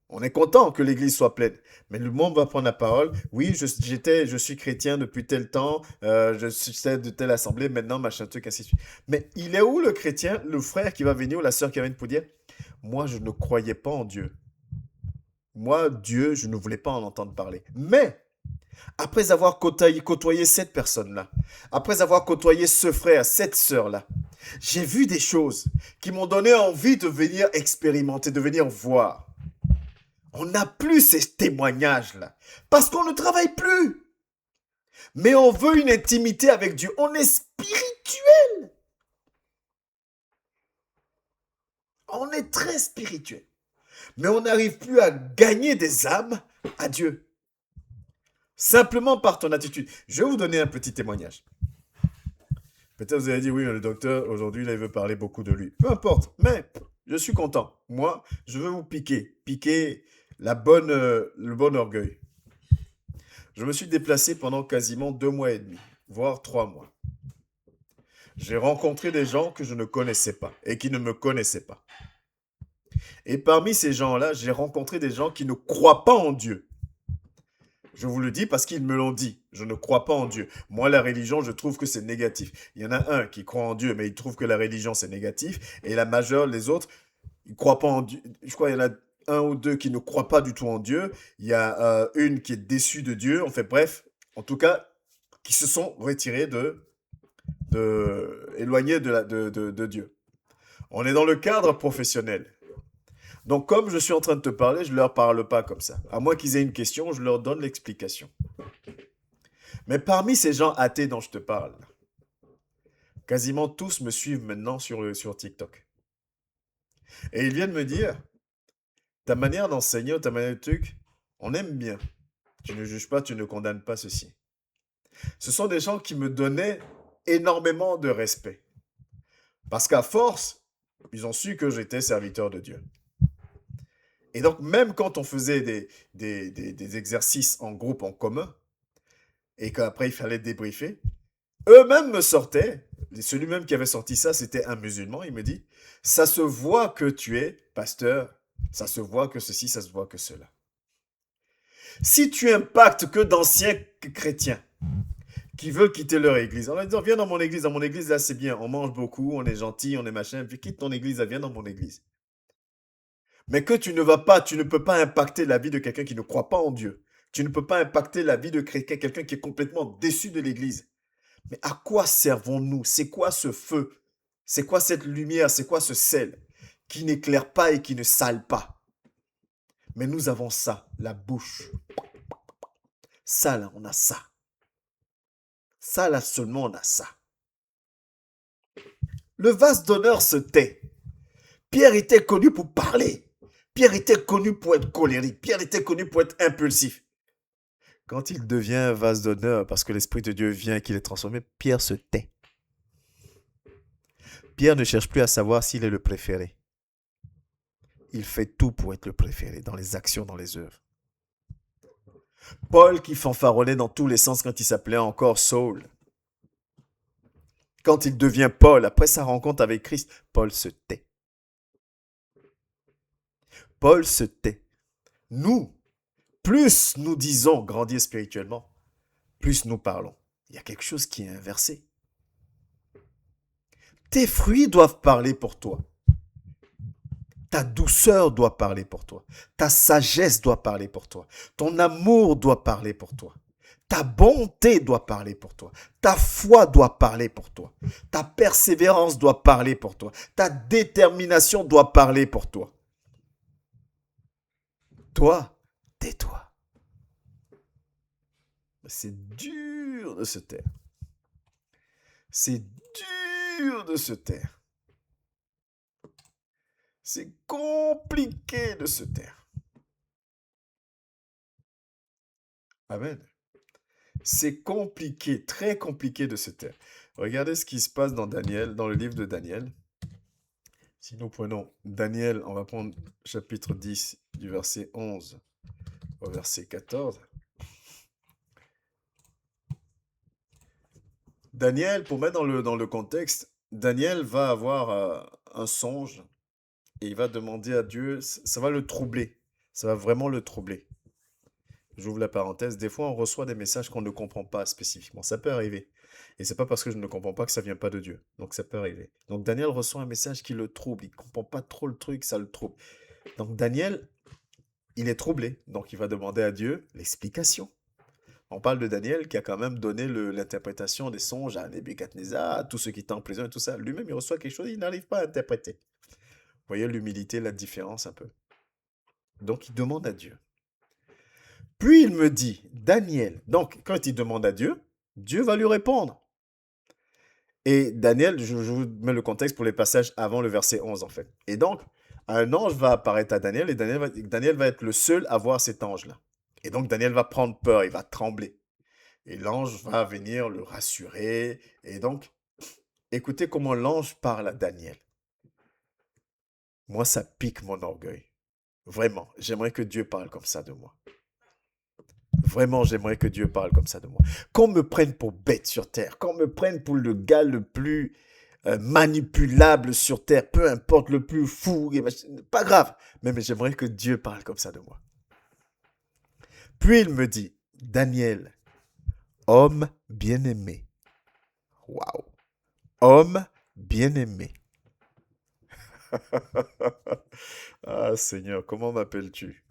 S1: On est content que l'église soit pleine. Mais le monde va prendre la parole. Oui, je suis chrétien depuis tel temps, je suis de telle assemblée, maintenant, machin truc, ainsi de suite. Mais il est où le chrétien, le frère qui va venir ou la sœur qui va venir pour dire, moi, je ne croyais pas en Dieu. Moi, Dieu, je ne voulais pas en entendre parler. Mais, après avoir côtoyé cette personne-là, après avoir côtoyé ce frère, cette sœur-là, j'ai vu des choses qui m'ont donné envie de venir expérimenter, de venir voir. On n'a plus ces témoignages-là. Parce qu'on ne travaille plus. Mais on veut une intimité avec Dieu. On est spirituel. On est très spirituel. Mais on n'arrive plus à gagner des âmes à Dieu. Simplement par ton attitude. Je vais vous donner un petit témoignage. Peut-être vous allez dire, oui, le docteur, aujourd'hui, là, il veut parler beaucoup de lui. Peu importe. Mais je suis content. Moi, je veux vous piquer. Piquer le bon orgueil. Je me suis déplacé pendant quasiment 2 mois et demi, voire 3 mois. J'ai rencontré des gens que je ne connaissais pas et qui ne me connaissaient pas. Et parmi ces gens-là, j'ai rencontré des gens qui ne croient pas en Dieu. Je vous le dis parce qu'ils me l'ont dit. Je ne crois pas en Dieu. Moi, la religion, je trouve que c'est négatif. Il y en a un qui croit en Dieu, mais il trouve que la religion, c'est négatif. Et la majeure, les autres, ils ne croient pas en Dieu. Je crois qu'il y en a un ou deux qui ne croient pas du tout en Dieu. Il y a une qui est déçue de Dieu. En fait, bref, en tout cas, qui se sont retirés éloignés de Dieu. On est dans le cadre professionnel. Donc, comme je suis en train de te parler, je ne leur parle pas comme ça. À moins qu'ils aient une question, je leur donne l'explication. Mais parmi ces gens athées dont je te parle, quasiment tous me suivent maintenant sur TikTok. Et ils viennent me dire, ta manière d'enseigner, ta manière de truc, on aime bien. Tu ne juges pas, tu ne condamnes pas ceci. Ce sont des gens qui me donnaient énormément de respect. Parce qu'à force, ils ont su que j'étais serviteur de Dieu. Et donc, même quand on faisait des exercices en groupe, en commun, et qu'après il fallait débriefer, eux-mêmes me sortaient, celui même qui avait sorti ça, c'était un musulman, il me dit, ça se voit que tu es pasteur, ça se voit que ceci, ça se voit que cela. Si tu impactes que d'anciens chrétiens qui veulent quitter leur église, en leur disant, viens dans mon église là c'est bien, on mange beaucoup, on est gentil, on est machin, puis quitte ton église, là, viens dans mon église. Mais que tu ne vas pas, tu ne peux pas impacter la vie de quelqu'un qui ne croit pas en Dieu. Tu ne peux pas impacter la vie de quelqu'un qui est complètement déçu de l'église. Mais à quoi servons-nous? C'est quoi ce feu? C'est quoi cette lumière? C'est quoi ce sel qui n'éclaire pas et qui ne sale pas? Mais nous avons ça, la bouche. Ça, là, on a ça. Ça, là, seulement, on a ça. Le vase d'honneur se tait. Pierre était connu pour parler. Pierre était connu pour être colérique. Pierre était connu pour être impulsif. Quand il devient un vase d'honneur, parce que l'Esprit de Dieu vient et qu'il est transformé, Pierre se tait. Pierre ne cherche plus à savoir s'il est le préféré. Il fait tout pour être le préféré, dans les actions, dans les œuvres. Paul qui fanfaronnait dans tous les sens quand il s'appelait encore Saul. Quand il devient Paul, après sa rencontre avec Christ, Paul se tait. Paul se tait. Nous, plus nous disons grandir spirituellement, plus nous parlons. Il y a quelque chose qui est inversé. Tes fruits doivent parler pour toi. Ta douceur doit parler pour toi. Ta sagesse doit parler pour toi. Ton amour doit parler pour toi. Ta bonté doit parler pour toi. Ta foi doit parler pour toi. Ta persévérance doit parler pour toi. Ta détermination doit parler pour toi. Toi, tais-toi. C'est dur de se taire. C'est dur de se taire. C'est compliqué de se taire. Amen. C'est compliqué, très compliqué de se taire. Regardez ce qui se passe dans Daniel, dans le livre de Daniel. Si nous prenons Daniel, on va prendre chapitre 10 du verset 11 au verset 14. Daniel, pour mettre dans le contexte, Daniel va avoir un songe et il va demander à Dieu, ça va le troubler, ça va vraiment le troubler. J'ouvre la parenthèse, des fois on reçoit des messages qu'on ne comprend pas spécifiquement, ça peut arriver. Et c'est pas parce que je ne comprends pas que ça vient pas de Dieu, donc ça peut arriver. Donc Daniel reçoit un message qui le trouble, il comprend pas trop le truc, ça le trouble. Donc Daniel, il est troublé, donc il va demander à Dieu l'explication. On parle de Daniel qui a quand même donné l'interprétation des songes à Nebuchadnezzar, à tous ceux qui étaient en prison et tout ça. Lui-même, il reçoit quelque chose, il n'arrive pas à interpréter. Vous voyez l'humilité, la différence un peu. Donc, il demande à Dieu. Puis, il me dit, Daniel, donc quand il demande à Dieu, Dieu va lui répondre. Et Daniel, je vous mets le contexte pour les passages avant le verset 11 en fait. Et donc, un ange va apparaître à Daniel et Daniel va être le seul à voir cet ange-là. Et donc Daniel va prendre peur, il va trembler. Et l'ange va venir le rassurer. Et donc, écoutez comment l'ange parle à Daniel. Moi, ça pique mon orgueil. Vraiment, j'aimerais que Dieu parle comme ça de moi. Vraiment, j'aimerais que Dieu parle comme ça de moi. Qu'on me prenne pour bête sur terre, qu'on me prenne pour le gars le plus manipulable sur terre, peu importe, le plus fou, pas grave. Mais j'aimerais que Dieu parle comme ça de moi. Puis il me dit, Daniel, homme bien-aimé. Waouh. Homme bien-aimé. Ah Seigneur, comment m'appelles-tu?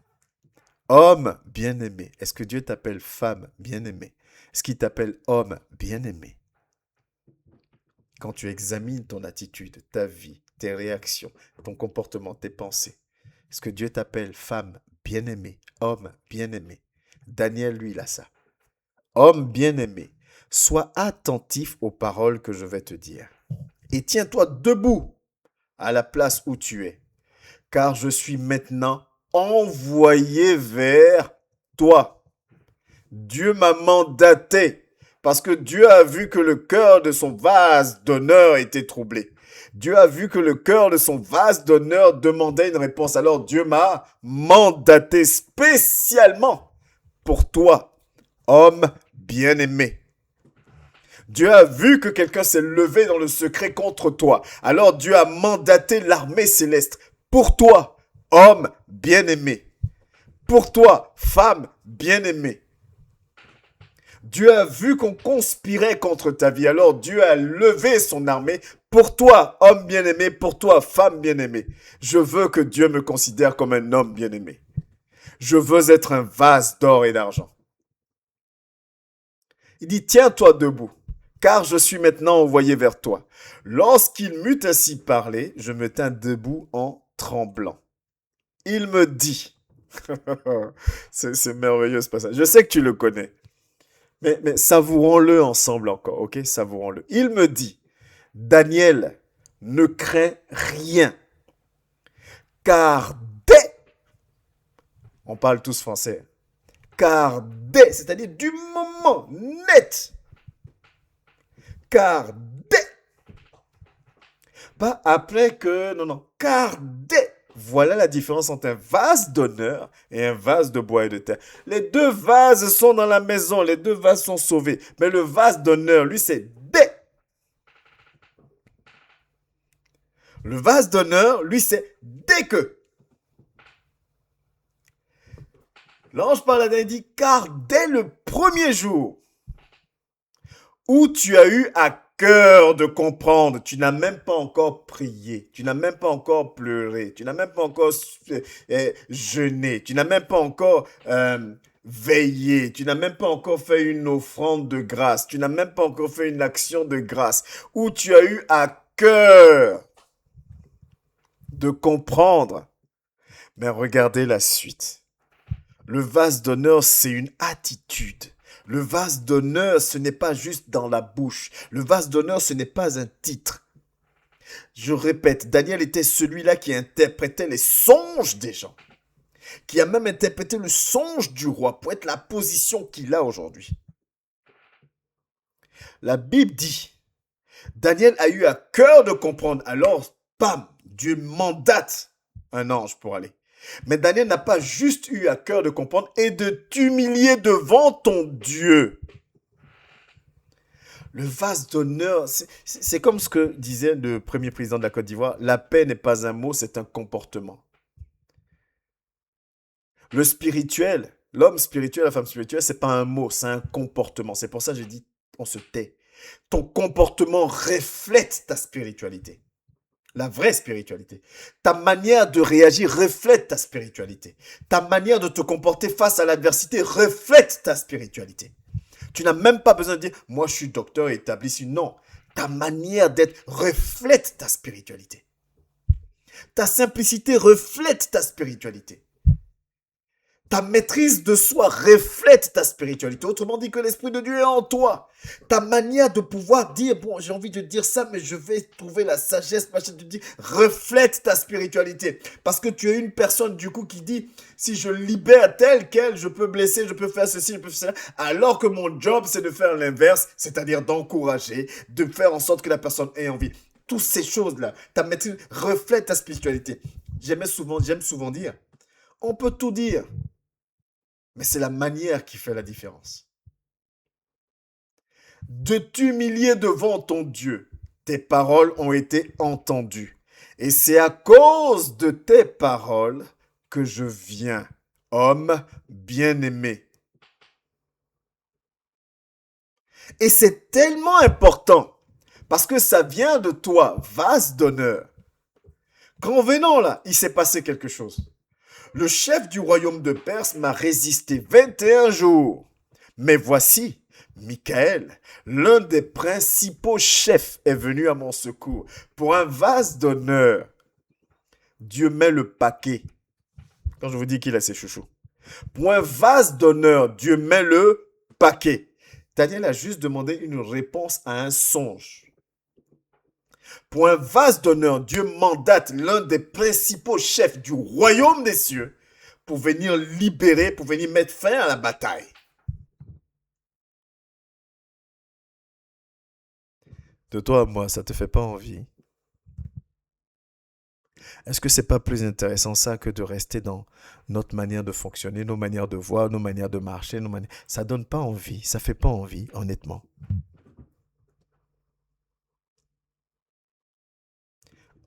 S1: Homme bien-aimé. Est-ce que Dieu t'appelle femme bien-aimée? Est-ce qu'il t'appelle homme bien-aimé? Quand tu examines ton attitude, ta vie, tes réactions, ton comportement, tes pensées, est-ce que Dieu t'appelle femme bien-aimée, homme bien-aimé? Daniel, lui, il a ça. Homme bien-aimé, sois attentif aux paroles que je vais te dire. Et tiens-toi debout à la place où tu es, car je suis maintenant envoyé vers toi. Dieu m'a mandaté parce que Dieu a vu que le cœur de son vase d'honneur était troublé. Dieu a vu que le cœur de son vase d'honneur demandait une réponse. Alors Dieu m'a mandaté spécialement pour toi, homme bien-aimé. Dieu a vu que quelqu'un s'est levé dans le secret contre toi. Alors Dieu a mandaté l'armée céleste pour toi, homme bien-aimé. Pour toi, femme bien-aimée. Dieu a vu qu'on conspirait contre ta vie. Alors Dieu a levé son armée pour toi, homme bien-aimé, pour toi, femme bien-aimée. Je veux que Dieu me considère comme un homme bien-aimé. Je veux être un vase d'or et d'argent. Il dit, tiens-toi debout, car je suis maintenant envoyé vers toi. Lorsqu'il m'eut ainsi parlé, je me tins debout en tremblant. Il me dit, c'est merveilleux ce passage, je sais que tu le connais, mais savourons-le ensemble encore, ok? Savourons-le. Il me dit, Daniel, ne crains rien, car on parle tous français, car c'est-à-dire du moment net, car pas après que, non, car voilà la différence entre un vase d'honneur et un vase de bois et de terre. Les deux vases sont dans la maison, les deux vases sont sauvés. Mais le vase d'honneur, lui, c'est Le vase d'honneur, lui, c'est dès que. L'ange parle à Daniel et dit, car dès le premier jour où tu as eu à cœur de comprendre, tu n'as même pas encore prié, tu n'as même pas encore pleuré, tu n'as même pas encore jeûné, tu n'as même pas encore veillé, tu n'as même pas encore fait une offrande de grâce, tu n'as même pas encore fait une action de grâce, où tu as eu à cœur de comprendre. Mais regardez la suite. Le vase d'honneur, c'est une attitude. Le vase d'honneur, ce n'est pas juste dans la bouche. Le vase d'honneur, ce n'est pas un titre. Je répète, Daniel était celui-là qui interprétait les songes des gens, qui a même interprété le songe du roi pour être la position qu'il a aujourd'hui. La Bible dit, Daniel a eu à cœur de comprendre. Alors, bam, Dieu mandate un ange pour aller. Mais Daniel n'a pas juste eu à cœur de comprendre et de t'humilier devant ton Dieu. Le vase d'honneur, c'est comme ce que disait le premier président de la Côte d'Ivoire, la paix n'est pas un mot, c'est un comportement. Le spirituel, l'homme spirituel, la femme spirituelle, c'est pas un mot, c'est un comportement. C'est pour ça que j'ai dit, on se tait. Ton comportement reflète ta spiritualité. La vraie spiritualité. Ta manière de réagir reflète ta spiritualité. Ta manière de te comporter face à l'adversité reflète ta spiritualité. Tu n'as même pas besoin de dire, moi je suis docteur établi ici. Non, ta manière d'être reflète ta spiritualité. Ta simplicité reflète ta spiritualité. Ta maîtrise de soi reflète ta spiritualité. Autrement dit que l'Esprit de Dieu est en toi. Ta manière de pouvoir dire, bon, j'ai envie de dire ça, mais je vais trouver la sagesse, machin, de dire, reflète ta spiritualité. Parce que tu es une personne, du coup, qui dit, si je libère tel quel, je peux blesser, je peux faire ceci, je peux faire cela. Alors que mon job, c'est de faire l'inverse, c'est-à-dire d'encourager, de faire en sorte que la personne ait envie. Toutes ces choses-là, ta maîtrise reflète ta spiritualité. J'aime souvent dire, on peut tout dire. Mais c'est la manière qui fait la différence. De t'humilier devant ton Dieu. Tes paroles ont été entendues. Et c'est à cause de tes paroles que je viens, homme bien-aimé. Et c'est tellement important parce que ça vient de toi, vase d'honneur. Qu'en venant là, il s'est passé quelque chose. Le chef du royaume de Perse m'a résisté 21 jours. Mais voici, Michael, l'un des principaux chefs, est venu à mon secours. Pour un vase d'honneur, Dieu met le paquet. Quand je vous dis qu'il a ses chouchous. Pour un vase d'honneur, Dieu met le paquet. Daniel a juste demandé une réponse à un songe. Pour un vase d'honneur, Dieu mandate l'un des principaux chefs du royaume des cieux pour venir libérer, pour venir mettre fin à la bataille. De toi à moi, ça te fait pas envie? Est-ce que c'est pas plus intéressant ça que de rester dans notre manière de fonctionner, nos manières de voir, nos manières de marcher, nos manières... Ça donne pas envie, ça fait pas envie, honnêtement.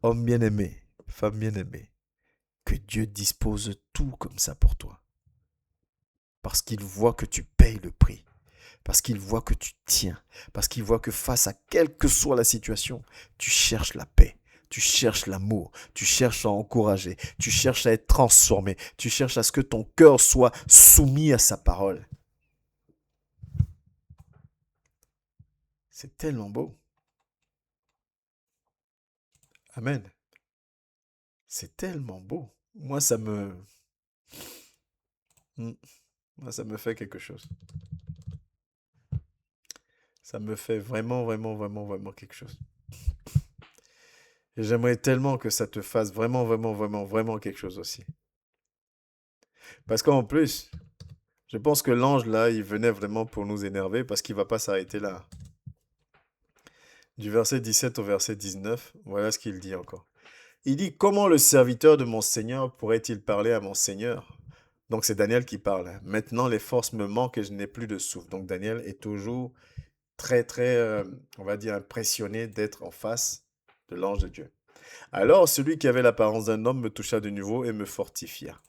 S1: Homme bien-aimé, femme bien-aimée, que Dieu dispose tout comme ça pour toi. Parce qu'il voit que tu payes le prix. Parce qu'il voit que tu tiens. Parce qu'il voit que face à quelle que soit la situation, tu cherches la paix. Tu cherches l'amour, tu cherches à encourager, tu cherches à être transformé, tu cherches à ce que ton cœur soit soumis à sa parole. C'est tellement beau. Amen. C'est tellement beau. Hmm, moi, ça me fait quelque chose. Ça me fait vraiment, vraiment, vraiment, vraiment quelque chose. Et j'aimerais tellement que ça te fasse vraiment, vraiment, vraiment, vraiment quelque chose aussi. Parce qu'en plus, je pense que l'ange là, il venait vraiment pour nous énerver parce qu'il va pas s'arrêter là. Du verset 17 au verset 19, voilà ce qu'il dit encore. Il dit, comment le serviteur de mon Seigneur pourrait-il parler à mon Seigneur? Donc c'est Daniel qui parle, hein. Maintenant les forces me manquent et je n'ai plus de souffle. Donc Daniel est toujours très, très, on va dire, impressionné d'être en face de l'ange de Dieu. Alors celui qui avait l'apparence d'un homme me toucha de nouveau et me fortifia.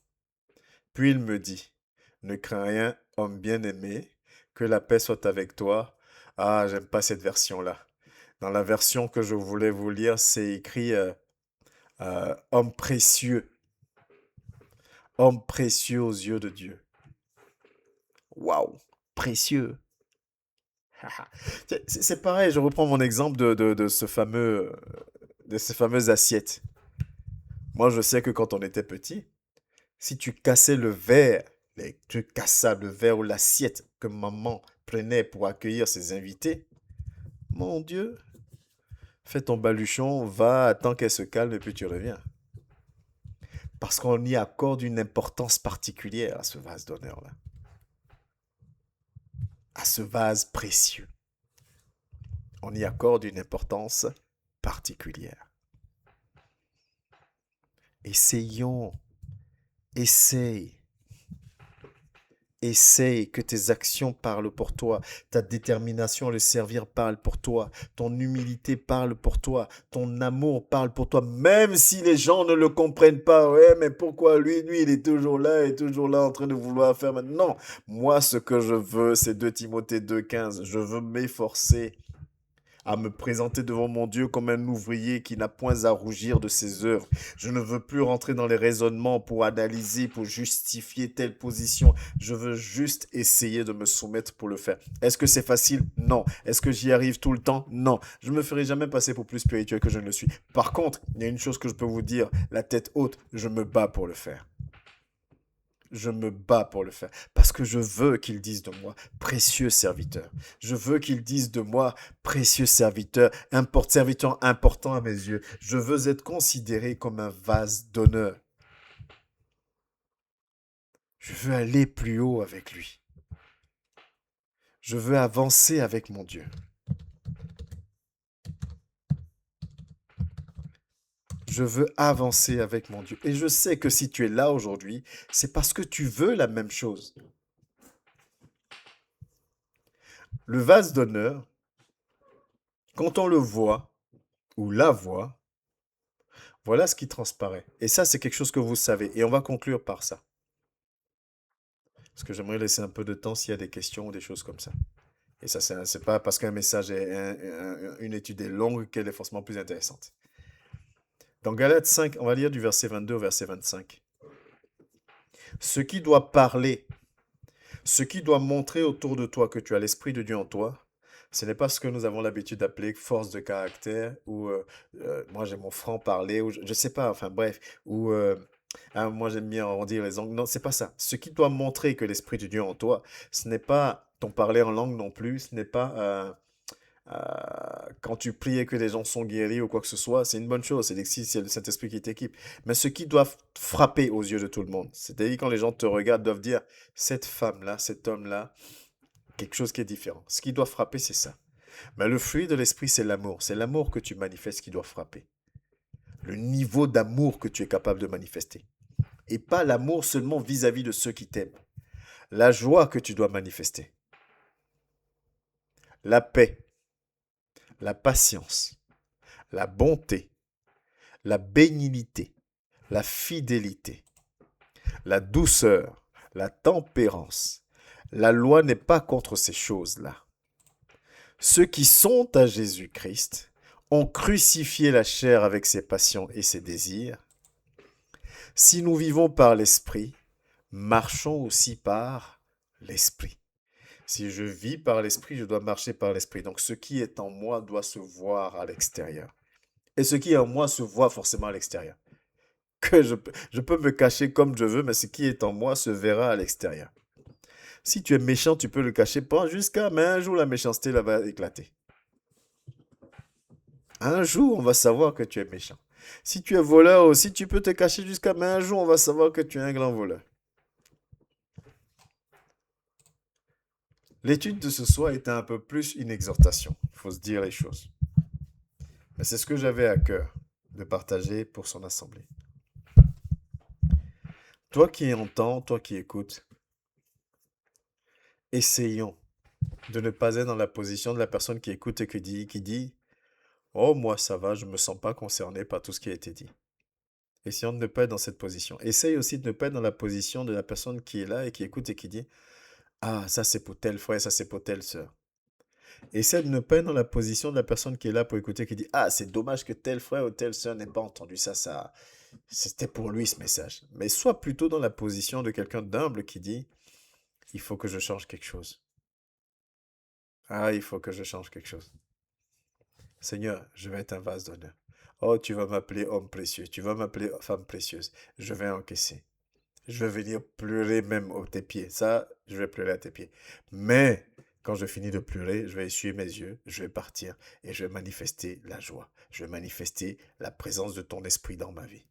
S1: Puis il me dit, ne crains rien, homme bien-aimé, que la paix soit avec toi. Ah, j'aime pas cette version-là. Dans la version que je voulais vous lire, c'est écrit homme précieux aux yeux de Dieu. Waouh, précieux. C'est pareil, je reprends mon exemple de ce fameux, de ces fameuses assiettes. Moi, je sais que quand on était petit, si tu cassais le verre, tu cassais le verre ou l'assiette que maman prenait pour accueillir ses invités, mon Dieu, fais ton baluchon, va, attends qu'elle se calme et puis tu reviens. Parce qu'on y accorde une importance particulière à ce vase d'honneur-là, à ce vase précieux. On y accorde une importance particulière. Essayons, essaye. Essaye que tes actions parlent pour toi, ta détermination à le servir parle pour toi, ton humilité parle pour toi, ton amour parle pour toi, même si les gens ne le comprennent pas. Ouais, mais pourquoi lui, il est toujours là en train de vouloir faire maintenant. Non, moi, ce que je veux, c'est 2 Timothée 2,15. Je veux m'efforcer à me présenter devant mon Dieu comme un ouvrier qui n'a point à rougir de ses œuvres. Je ne veux plus rentrer dans les raisonnements pour analyser, pour justifier telle position. Je veux juste essayer de me soumettre pour le faire. Est-ce que c'est facile? Non. Est-ce que j'y arrive tout le temps? Non. Je ne me ferai jamais passer pour plus spirituel que je ne le suis. Par contre, il y a une chose que je peux vous dire, la tête haute, je me bats pour le faire. Je me bats pour le faire parce que je veux qu'ils disent de moi précieux serviteur. Je veux qu'ils disent de moi précieux serviteur, serviteur important à mes yeux. Je veux être considéré comme un vase d'honneur. Je veux aller plus haut avec lui. Je veux avancer avec mon Dieu. Je veux avancer avec mon Dieu. Et je sais que si tu es là aujourd'hui, c'est parce que tu veux la même chose. Le vase d'honneur, quand on le voit ou la voit, voilà ce qui transparaît. Et ça, c'est quelque chose que vous savez. Et on va conclure par ça. Parce que j'aimerais laisser un peu de temps s'il y a des questions ou des choses comme ça. Et ça, c'est pas parce qu'un message est une étude est longue qu'elle est forcément plus intéressante. Dans Galates 5, on va lire du verset 22 au verset 25. Ce qui doit parler, ce qui doit montrer autour de toi que tu as l'Esprit de Dieu en toi, ce n'est pas ce que nous avons l'habitude d'appeler force de caractère, ou moi j'ai mon franc-parler, ou je ne sais pas, enfin bref, ou moi j'aime bien arrondir les angles. Non, c'est pas ça. Ce qui doit montrer que l'Esprit de Dieu est en toi, ce n'est pas ton parler en langue non plus, ce n'est pas quand tu pries et que les gens sont guéris ou quoi que ce soit, c'est une bonne chose, c'est le Saint-Esprit qui t'équipe. Mais ce qui doit frapper aux yeux de tout le monde, c'est-à-dire quand les gens te regardent, doivent dire, cette femme-là, cet homme-là, quelque chose qui est différent. Ce qui doit frapper, c'est ça. Mais le fruit de l'esprit, c'est l'amour. C'est l'amour que tu manifestes qui doit frapper. le niveau d'amour que tu es capable de manifester. Et pas l'amour seulement vis-à-vis de ceux qui t'aiment. La joie que tu dois manifester. La paix, la patience, la bonté, la bénignité, la fidélité, la douceur, la tempérance. La loi n'est pas contre ces choses-là. Ceux qui sont à Jésus-Christ ont crucifié la chair avec ses passions et ses désirs. Si nous vivons par l'Esprit, marchons aussi par l'Esprit. Si je vis par l'Esprit, je dois marcher par l'Esprit. Donc ce qui est en moi doit se voir à l'extérieur. Et ce qui est en moi se voit forcément à l'extérieur. Que je peux me cacher comme je veux, mais ce qui est en moi se verra à l'extérieur. Si tu es méchant, tu peux le cacher pas jusqu'à, mais un jour la méchanceté là va éclater. Un jour, on va savoir que tu es méchant. Si tu es voleur aussi, tu peux te cacher jusqu'à, mais un jour, on va savoir que tu es un grand voleur. L'étude de ce soir était un peu plus une exhortation. Il faut se dire les choses. Mais c'est ce que j'avais à cœur de partager pour son assemblée. Toi qui entends, toi qui écoutes, essayons de ne pas être dans la position de la personne qui écoute et qui dit oh, moi ça va, je ne me sens pas concerné par tout ce qui a été dit. Essayons de ne pas être dans cette position. Essaye aussi de ne pas être dans la position de la personne qui est là et qui écoute et qui dit ah, ça c'est pour tel frère, ça c'est pour telle sœur. Essaie de ne pas être dans la position de la personne qui est là pour écouter, qui dit ah, c'est dommage que tel frère ou telle sœur n'ait pas entendu ça, c'était pour lui ce message. Mais sois plutôt dans la position de quelqu'un d'humble qui dit il faut que je change quelque chose. Ah, il faut que je change quelque chose. Seigneur, je vais être un vase d'honneur. Oh, tu vas m'appeler homme précieux, tu vas m'appeler femme précieuse. Je vais encaisser. Je vais venir pleurer même à tes pieds. Ça, je vais pleurer à tes pieds. Mais quand je finis de pleurer, je vais essuyer mes yeux, je vais partir et je vais manifester la joie. Je vais manifester la présence de ton esprit dans ma vie.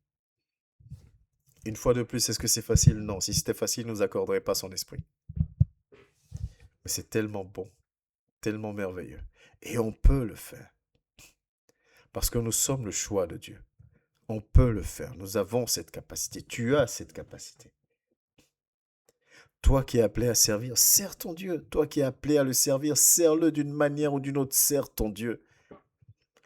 S1: Une fois de plus, est-ce que c'est facile? Non. Si c'était facile, il ne nous accorderait pas son esprit. Mais c'est tellement bon, tellement merveilleux. Et on peut le faire. Parce que nous sommes le choix de Dieu. On peut le faire. Nous avons cette capacité. Tu as cette capacité. Toi qui es appelé à servir, sers ton Dieu. Toi qui es appelé à le servir, sers-le d'une manière ou d'une autre, sers ton Dieu.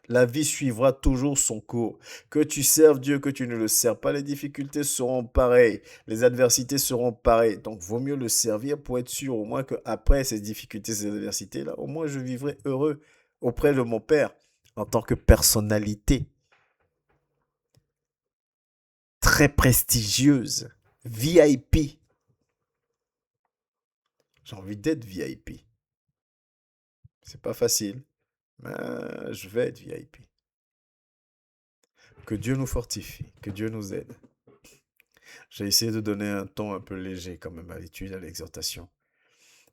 S1: La vie suivra toujours son cours. Que tu serves Dieu, que tu ne le sers pas, les difficultés seront pareilles, les adversités seront pareilles. Donc, vaut mieux le servir pour être sûr au moins qu'après ces difficultés, ces adversités-là, au moins je vivrai heureux auprès de mon Père en tant que personnalité très prestigieuse, VIP. J'ai envie d'être VIP. C'est pas facile, mais je vais être VIP. Que Dieu nous fortifie, que Dieu nous aide. J'ai essayé de donner un ton un peu léger quand même à l'étude, à l'exhortation.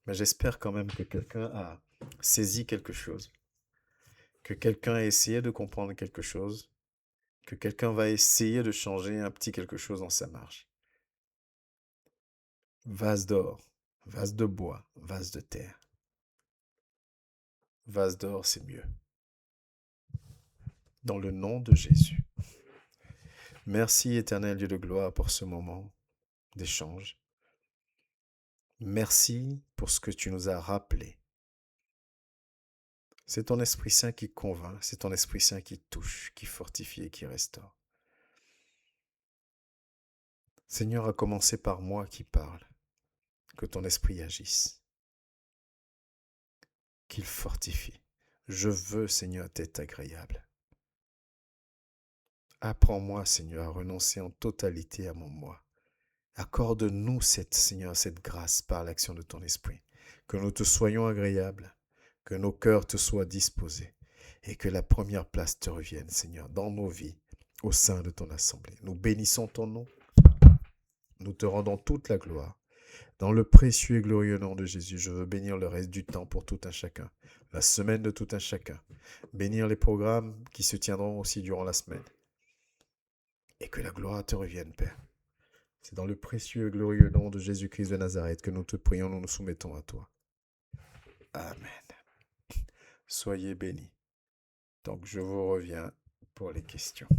S1: Mais j'espère quand même que quelqu'un a saisi quelque chose, que quelqu'un a essayé de comprendre quelque chose, que quelqu'un va essayer de changer un petit quelque chose dans sa marche. Vase d'or, vase de bois, vase de terre. Vase d'or, c'est mieux. Dans le nom de Jésus. Merci, éternel Dieu de gloire, pour ce moment d'échange. Merci pour ce que tu nous as rappelé. C'est ton Esprit Saint qui convainc, c'est ton Esprit Saint qui touche, qui fortifie et qui restaure. Seigneur, à commencer par moi qui parle, que ton Esprit agisse, qu'il fortifie. Je veux, Seigneur, être agréable. Apprends-moi, Seigneur, à renoncer en totalité à mon moi. Accorde-nous, Seigneur, cette grâce par l'action de ton Esprit, que nous te soyons agréables, que nos cœurs te soient disposés et que la première place te revienne, Seigneur, dans nos vies, au sein de ton assemblée. Nous bénissons ton nom, nous te rendons toute la gloire. Dans le précieux et glorieux nom de Jésus, je veux bénir le reste du temps pour tout un chacun, la semaine de tout un chacun, bénir les programmes qui se tiendront aussi durant la semaine. Et que la gloire te revienne, Père. C'est dans le précieux et glorieux nom de Jésus-Christ de Nazareth que nous te prions, nous nous soumettons à toi. Amen. Soyez bénis. Donc je vous reviens pour les questions.